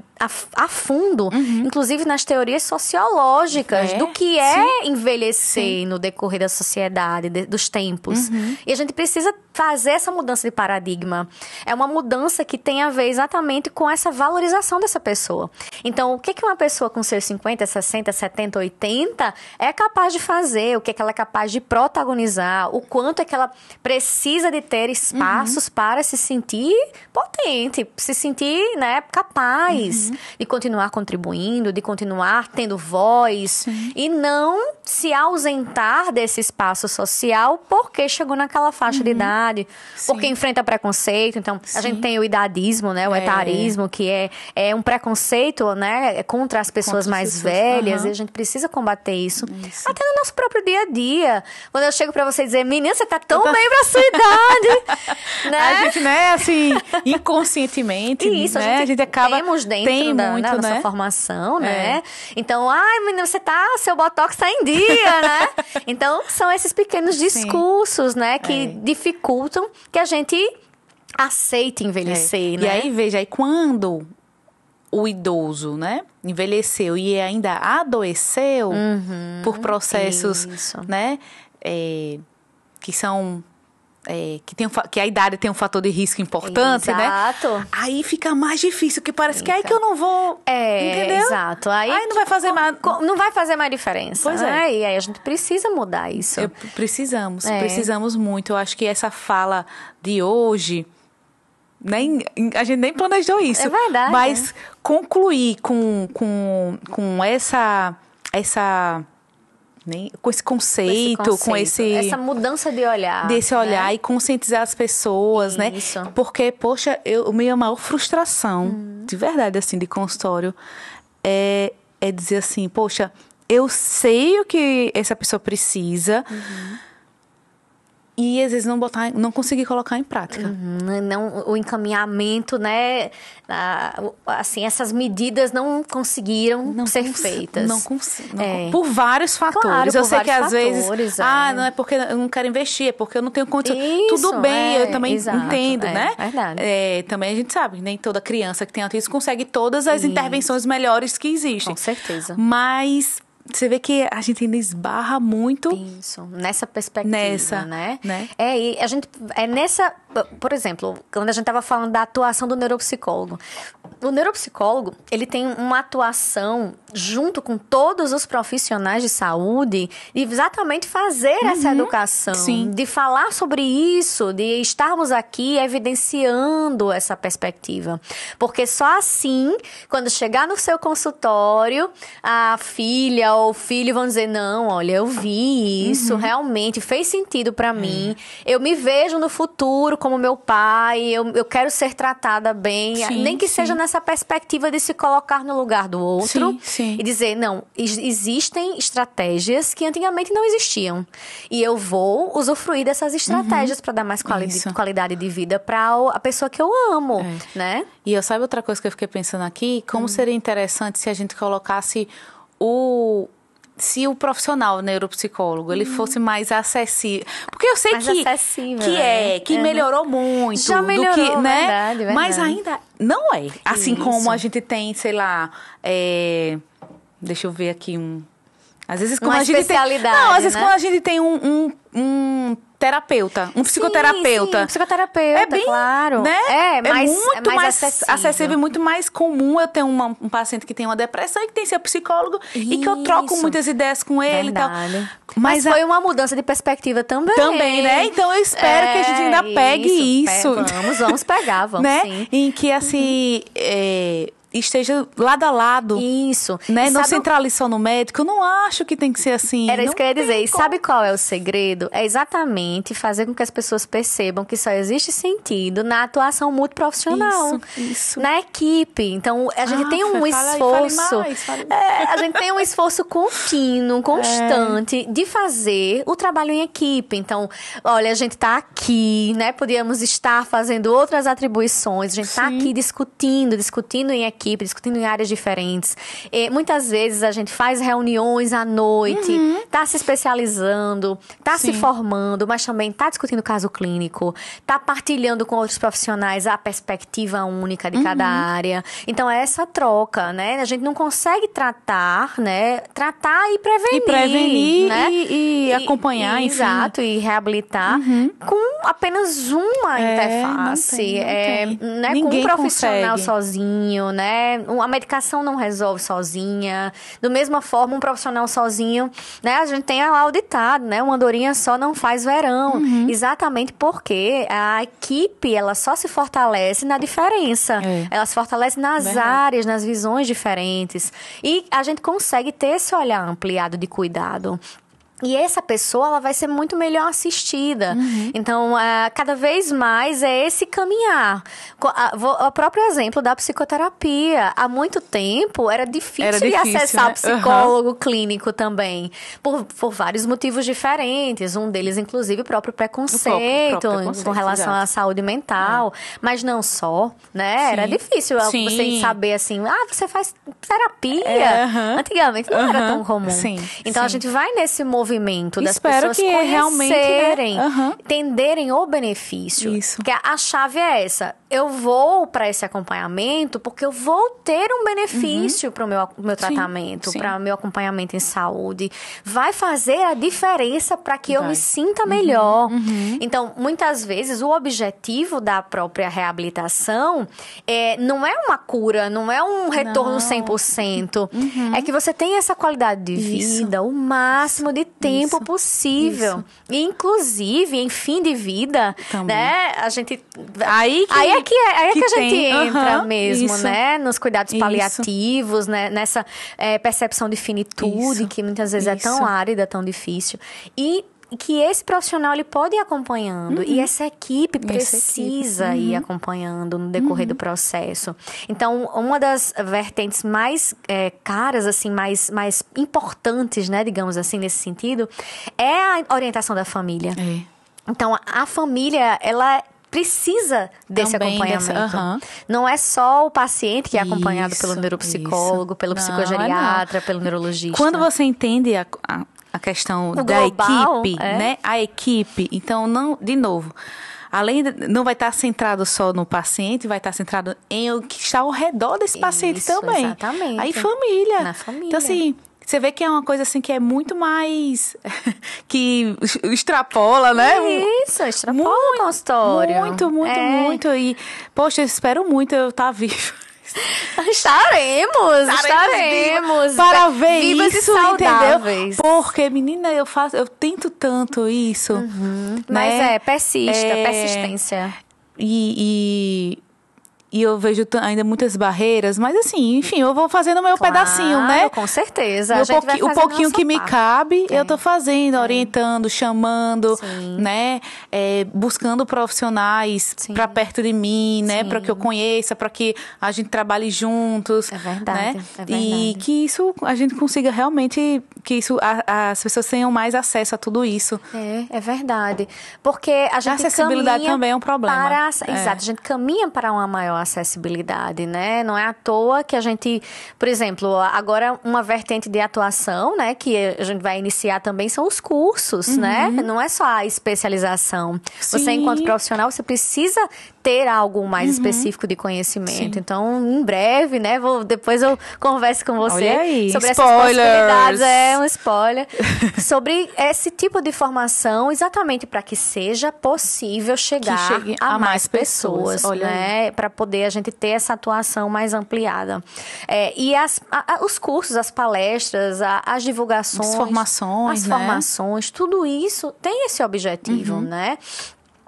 a fundo, inclusive nas teorias sociológicas do que é envelhecer no decorrer da sociedade, dos tempos. E a gente precisa fazer essa mudança de paradigma. É uma mudança que tem a ver exatamente com essa valorização dessa pessoa. Então, o que uma pessoa com seus 50, 60, 70, 80 é capaz de fazer, o que ela é capaz de protagonizar, o quanto é que ela precisa de ter espaços para se sentir potente, se sentir, né, capaz de continuar contribuindo, de continuar tendo voz e não se ausentar desse espaço social porque chegou naquela faixa de idade, porque enfrenta preconceito. Então, a gente tem o idadismo, né, o etarismo, que é um preconceito, né, contra as pessoas mais velhas, e a gente precisa combater isso. Até no nosso próprio dia a dia. Quando eu chego pra você dizer, menina, você tá tão bem pra sua idade, né? A gente, né, assim, inconscientemente, isso, né? A gente acaba... Temos dentro da nossa formação, né? Então, ai, menina, seu botox tá em dia, né? Então, são esses pequenos discursos, né, que dificultam que a gente aceite envelhecer, né? E aí, veja, aí quando o idoso, né, envelheceu e ainda adoeceu por processos, né, que são... que a idade tem um fator de risco importante, exato, né? Aí fica mais difícil, porque parece que é aí que eu não vou, entendeu? Exato. Aí não vai fazer mais... Não vai fazer mais diferença. Pois né? E aí a gente precisa mudar isso. Precisamos muito. Eu acho que essa fala de hoje... a gente nem planejou isso. É verdade. Mas concluir com essa com esse conceito, com essa mudança de olhar. Desse olhar, né? E conscientizar as pessoas, Isso. né? Porque, poxa, minha maior frustração, de verdade, assim, de consultório, é dizer assim, poxa, eu sei o que essa pessoa precisa... E às vezes não conseguir colocar em prática. Não, o encaminhamento, né? Assim, essas medidas não conseguiram ser feitas. Não consigo. Por vários fatores. Claro, eu sei que às fatores, vezes. Não é porque eu não quero investir, é porque eu não tenho condição. Tudo bem, eu também entendo, né? Verdade. Também a gente sabe que nem toda criança que tem autismo consegue todas as intervenções melhores que existem. Com certeza. Mas você vê que a gente ainda esbarra muito... Isso, nessa perspectiva, né? E a gente... Por exemplo, quando a gente estava falando da atuação do neuropsicólogo. O neuropsicólogo, ele tem uma atuação junto com todos os profissionais de saúde de exatamente fazer essa educação. Sim. De falar sobre isso, de estarmos aqui evidenciando essa perspectiva. Porque só assim, quando chegar no seu consultório, a filha ou o filho vão dizer, não, olha, eu vi isso, realmente fez sentido para mim, eu me vejo no futuro como meu pai, eu quero ser tratada bem, nem que seja nessa perspectiva de se colocar no lugar do outro e dizer, não, existem estratégias que antigamente não existiam e eu vou usufruir dessas estratégias para dar mais qualidade de vida para a pessoa que eu amo, né? E eu sabe outra coisa que eu fiquei pensando aqui? Como seria interessante se a gente colocasse se o profissional neuropsicólogo ele fosse mais acessível, porque eu sei que melhorou muito, já melhorou, né? Verdade. Mas ainda não é assim como a gente tem, sei lá, deixa eu ver aqui às vezes quando uma a gente especialidade, tem, às vezes né? quando a gente tem um terapeuta, um psicoterapeuta. Sim, psicoterapeuta, é bem, claro. Né? É mais acessível, muito mais comum. Eu tenho um paciente que tem uma depressão e que tem seu psicólogo e que eu troco muitas ideias com ele. Verdade. E tal. Mas foi uma mudança de perspectiva também. Também, né? Então eu espero que a gente ainda pegue isso. Vamos pegar, vamos né? sim. Em que, assim, esteja lado a lado. Isso. Né? Não centralize só no médico. Eu não acho que tem que ser assim. Era isso que eu ia dizer. E como. sabe qual é o segredo? É exatamente fazer com que as pessoas percebam que só existe sentido na atuação multiprofissional. Isso. Na equipe. Então, a gente tem um esforço. A gente tem um esforço contínuo, constante, de fazer o trabalho em equipe. Então, olha, a gente tá aqui, né? Podíamos estar fazendo outras atribuições. A gente tá aqui discutindo em equipe, discutindo em áreas diferentes. E, muitas vezes a gente faz reuniões à noite, tá se especializando, tá se formando, mas também tá discutindo caso clínico, tá partilhando com outros profissionais a perspectiva única de cada área. Então, é essa troca, né? A gente não consegue tratar e prevenir. E prevenir, né? e acompanhar, enfim. Exato, e reabilitar com apenas uma interface. Não tem. Né? Com um profissional consegue. sozinho, né? A medicação não resolve sozinha. Da mesma forma, um profissional sozinho, né? A gente tem lá o ditado, né? Uma andorinha só não faz verão. Exatamente porque a equipe, ela só se fortalece na diferença. Ela se fortalece nas áreas, nas visões diferentes. E a gente consegue ter esse olhar ampliado de cuidado. E essa pessoa, ela vai ser muito melhor assistida. Então, cada vez mais é esse caminhar. O próprio exemplo da psicoterapia. Há muito tempo, era difícil de acessar psicólogo clínico também. Por vários motivos diferentes. Um deles, inclusive, o próprio preconceito com relação à saúde mental. Mas não só, né? Era difícil você saber assim, você faz terapia. Antigamente não era tão comum. Então, a gente vai nesse movimento das pessoas conhecerem, entenderem o benefício. Porque a chave é essa. Eu vou para esse acompanhamento porque eu vou ter um benefício para o meu tratamento, para o meu acompanhamento em saúde. Vai fazer a diferença para que eu me sinta melhor. Então, muitas vezes, o objetivo da própria reabilitação não é uma cura, não é um retorno 100%. É que você tenha essa qualidade de vida, o máximo de tempo possível. E, inclusive, em fim de vida, né? A gente... Aí é que a gente entra mesmo, né? Nos cuidados paliativos, né? Nessa percepção de finitude, que muitas vezes é tão árida, tão difícil. E que esse profissional, ele pode ir acompanhando. E essa equipe precisa ir acompanhando no decorrer do processo. Então, uma das vertentes mais caras, assim, mais importantes, né, digamos assim, nesse sentido, é a orientação da família. Então, a família, ela precisa desse acompanhamento. Não é só o paciente que é acompanhado pelo neuropsicólogo, pelo psicogeriatra, pelo neurologista. Quando você entende a questão da equipe, né? A equipe, então, não, de novo, não vai estar centrado só no paciente, vai estar centrado em o que está ao redor desse paciente também. Exatamente. Aí família. Na família. Então, assim, você vê que é uma coisa assim que é muito mais... que extrapola, né? Isso, extrapola o consultório. Muito. E, poxa, eu espero muito eu estar vivo. Estaremos. Para ver vivas isso, e saudáveis. Entendeu? Porque, menina, eu tento tanto isso. Né? Mas persistência. E eu vejo ainda muitas barreiras, mas assim, enfim, eu vou fazendo o meu pedacinho, né? Com certeza. O pouquinho que me cabe, eu tô fazendo, orientando, chamando, né? Buscando profissionais para perto de mim, né? Para que eu conheça, para que a gente trabalhe juntos. É verdade, né? é verdade. E que isso, a gente consiga realmente, que isso, as pessoas tenham mais acesso a tudo isso. É verdade. Porque a gente acessibilidade também é um problema. Exato, a gente caminha para uma maior acessibilidade, né? Não é à toa que a gente, por exemplo, agora uma vertente de atuação, né, que a gente vai iniciar também são os cursos, né? Não é só a especialização. Você, enquanto profissional, você precisa ter algo mais específico de conhecimento. Então, em breve, né, depois eu converso com você sobre essas possibilidades. é um spoiler, sobre esse tipo de formação, exatamente para que seja possível chegar a mais pessoas, né? Para poder a gente ter essa atuação mais ampliada. E os cursos, as palestras, as divulgações, as formações, tudo isso tem esse objetivo, né?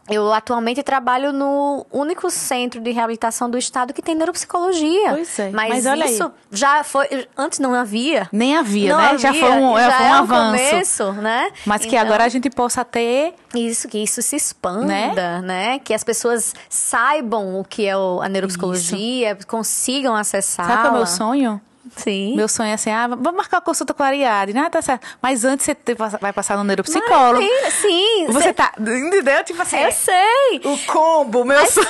Eu atualmente trabalho no único centro de reabilitação do estado que tem neuropsicologia. Pois é. Mas olha isso aí. Já foi... Antes não havia. Nem havia, né? Já foi um avanço. Começo, né? Mas que agora a gente possa ter... Isso, que isso se expanda, né? Que as pessoas saibam o que é a neuropsicologia, consigam acessar. Sabe qual é o meu sonho? Sim. Meu sonho é assim, vamos marcar a consulta com a Ariadne, né? Tá certo. Mas antes você vai passar no neuropsicólogo. Sim. Você tá, entendeu? Tipo assim. Eu sei. O combo, meu sonho.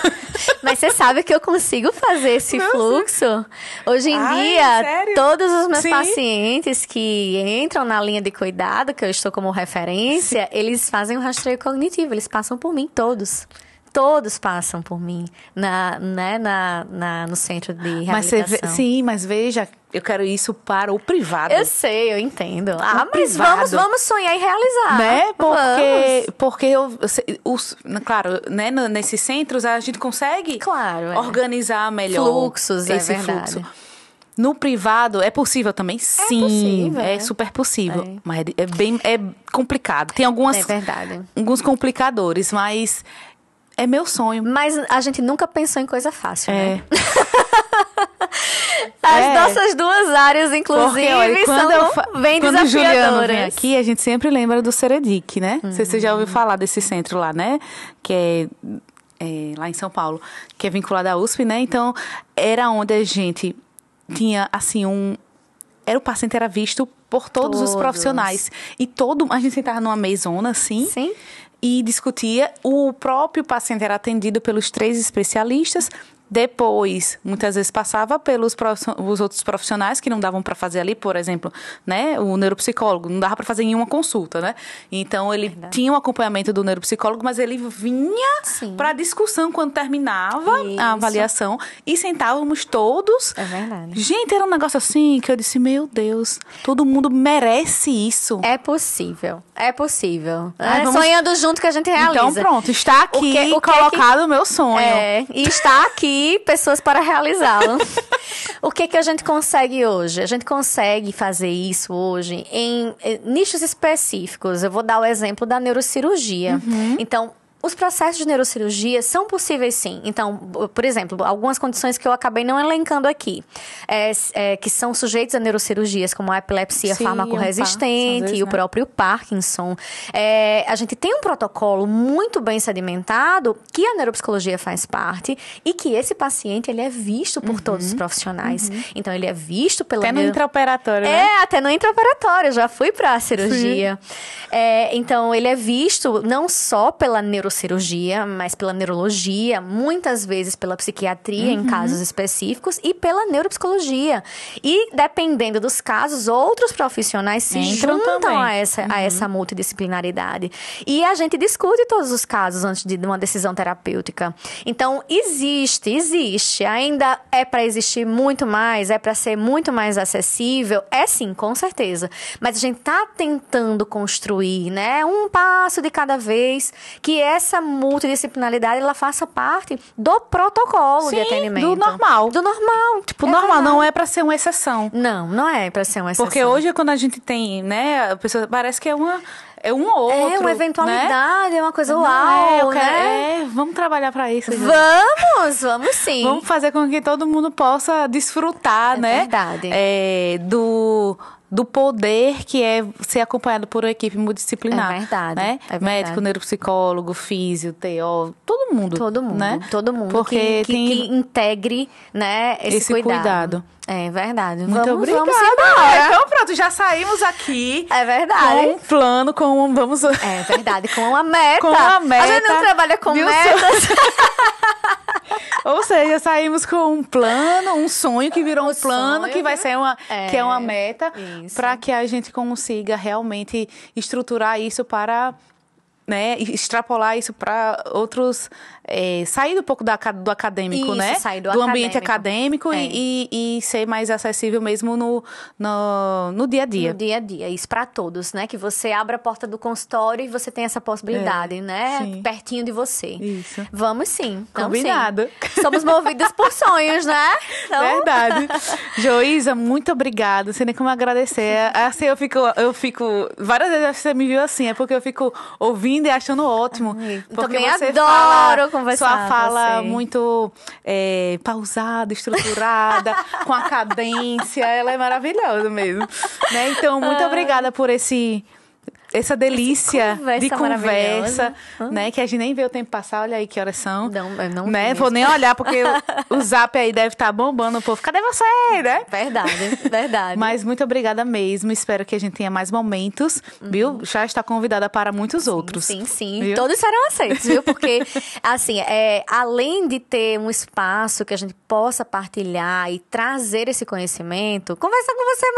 Mas você sabe que eu consigo fazer esse fluxo? Hoje em dia, sério? todos os meus pacientes que entram na linha de cuidado, que eu estou como referência, eles fazem o rastreio cognitivo, eles passam por mim, todos. Todos passam por mim no centro de reabilitação. Mas veja, eu quero isso para o privado. Eu sei, eu entendo. Mas vamos sonhar e realizar. Né? Porque claro, né, nesses centros a gente consegue organizar melhor fluxos, esse fluxo. No privado, é possível também? Sim, possível, é super possível. Mas é complicado. Tem alguns complicadores, mas... É meu sonho. Mas a gente nunca pensou em coisa fácil, né? As nossas duas áreas, inclusive, são bem desafiadoras. Quando o Juliano vem aqui, a gente sempre lembra do Seredic, né? Não sei se você já ouviu falar desse centro lá, né? Que é lá em São Paulo, que é vinculado à USP, né? Então, era onde a gente tinha, assim, o paciente era visto por todos os profissionais. E a gente sentava numa mesona, assim. Sim. E discutia, o próprio paciente era atendido pelos 3 especialistas, depois, muitas vezes passava pelos os outros profissionais que não davam para fazer ali, por exemplo, né, o neuropsicólogo, não dava para fazer em uma consulta, né? Então, ele tinha um acompanhamento do neuropsicólogo, mas ele vinha para discussão quando terminava a avaliação e sentávamos todos. É verdade. Gente, era um negócio assim que eu disse, meu Deus, todo mundo merece isso. É possível, é possível. Sonhando junto que a gente realiza. Então, pronto, está aqui colocado o meu sonho. E está aqui pessoas para realizá-lo. O que a gente consegue hoje? A gente consegue fazer isso hoje em nichos específicos. Eu vou dar o exemplo da neurocirurgia. Então, os processos de neurocirurgia são possíveis, sim. Então, por exemplo, algumas condições que eu acabei não elencando aqui, que são sujeitos a neurocirurgias, como a epilepsia farmacorresistente e o próprio Parkinson. A gente tem um protocolo muito bem sedimentado, que a neuropsicologia faz parte, e que esse paciente ele é visto por todos os profissionais. Então, ele é visto pela... Até no intraoperatório, né? Até no intraoperatório. Eu já fui para a cirurgia. Então, ele é visto não só pela neurocirurgia, mas pela neurologia, muitas vezes pela psiquiatria em casos específicos e pela neuropsicologia. E dependendo dos casos, outros profissionais se juntam a essa multidisciplinaridade. E a gente discute todos os casos antes de uma decisão terapêutica. Então, existe. Ainda é para existir muito mais, é para ser muito mais acessível. É sim, com certeza. Mas a gente está tentando construir, né, um passo de cada vez, que essa multidisciplinaridade ela faça parte do protocolo de atendimento. Do normal. Tipo, normal, não é para ser uma exceção. Não é para ser uma exceção. Porque hoje, quando a gente tem, né, a pessoa parece que é um ou outro. É uma eventualidade, né? É uma coisa vamos trabalhar para isso. Vamos sim. Vamos fazer com que todo mundo possa desfrutar, né? Verdade. Do poder que é ser acompanhado por uma equipe multidisciplinar. É verdade. Né? Médico, neuropsicólogo, físio, TO, todo mundo. Né? Todo mundo. Porque que integre, né, esse cuidado. É verdade. Muito obrigada. Vamos embora. Então pronto, já saímos aqui. É verdade. Com um plano, vamos... É verdade, com uma meta. Com uma meta. A gente não trabalha com metas. Ou seja, saímos com um plano, um sonho que virou um plano, que vai ser que é uma meta, para que a gente consiga realmente estruturar isso para, né, extrapolar isso para outros, sair um pouco do acadêmico, Isso, né? sair do ambiente acadêmico. acadêmico e ser mais acessível mesmo no dia a dia. No dia a dia, isso para todos, né? Que você abra a porta do consultório e você tem essa possibilidade, né? sim. Pertinho de você. Isso. Vamos sim. Combinado. Sim. Somos movidas por sonhos, né? Então... Verdade. Joísa, muito obrigada. Não sei nem como agradecer. Assim, eu fico... Várias vezes você me viu assim, é porque eu fico ouvindo e achando ótimo. Porque também você adoro conversar sua fala com você. Muito pausada, estruturada, com a cadência. Ela é maravilhosa mesmo. Né? Então, muito obrigada por essa delícia de conversa, né? Que a gente nem vê o tempo passar. Olha aí que horas são. Não né? Vou nem olhar, porque o zap aí deve estar bombando o povo. Cadê você, né? Verdade. Mas muito obrigada mesmo. Espero que a gente tenha mais momentos, viu? Já está convidada para muitos outros. Sim. Viu? Todos serão aceitos, viu? Porque, assim, além de ter um espaço que a gente possa partilhar e trazer esse conhecimento, conversar com você é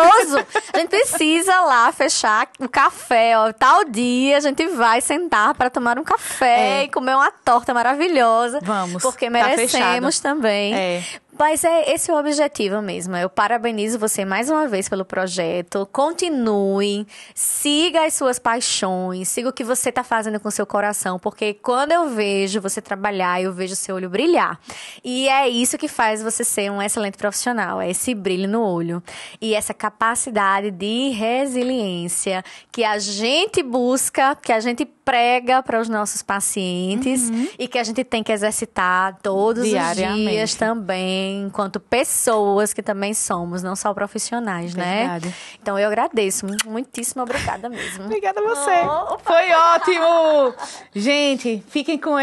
maravilhoso. A gente precisa lá fechar o café, ó. Tal dia a gente vai sentar para tomar um café e comer uma torta maravilhosa. Vamos. Porque merecemos também. Mas esse é o objetivo mesmo. Eu parabenizo você mais uma vez pelo projeto. Continue, siga as suas paixões, siga o que você está fazendo com o seu coração, porque quando eu vejo você trabalhar, eu vejo seu olho brilhar. E é isso que faz você ser um excelente profissional, é esse brilho no olho. E essa capacidade de resiliência que a gente busca, que a gente prega para os nossos pacientes e que a gente tem que exercitar todos os dias também, enquanto pessoas que também somos, não só profissionais, Verdade. né? Então eu agradeço, muitíssimo obrigada mesmo. Obrigada a você. Foi ótimo! Gente, fiquem com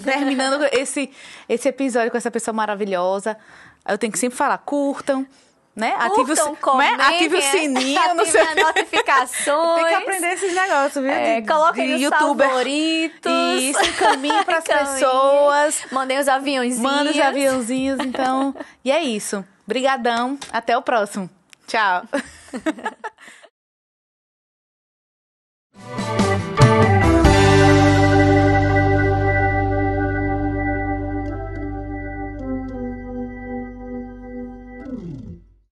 terminando esse episódio com essa pessoa maravilhosa. Eu tenho que sempre falar, curtam. Né? Ative o sininho, não sei. As notificações. Tem que aprender esses negócios, viu? Coloquem os favoritos. Isso, encaminhe para as pessoas. Mandem os aviãozinhos. Manda os aviãozinhos, então. E é isso. Brigadão. Até o próximo. Tchau.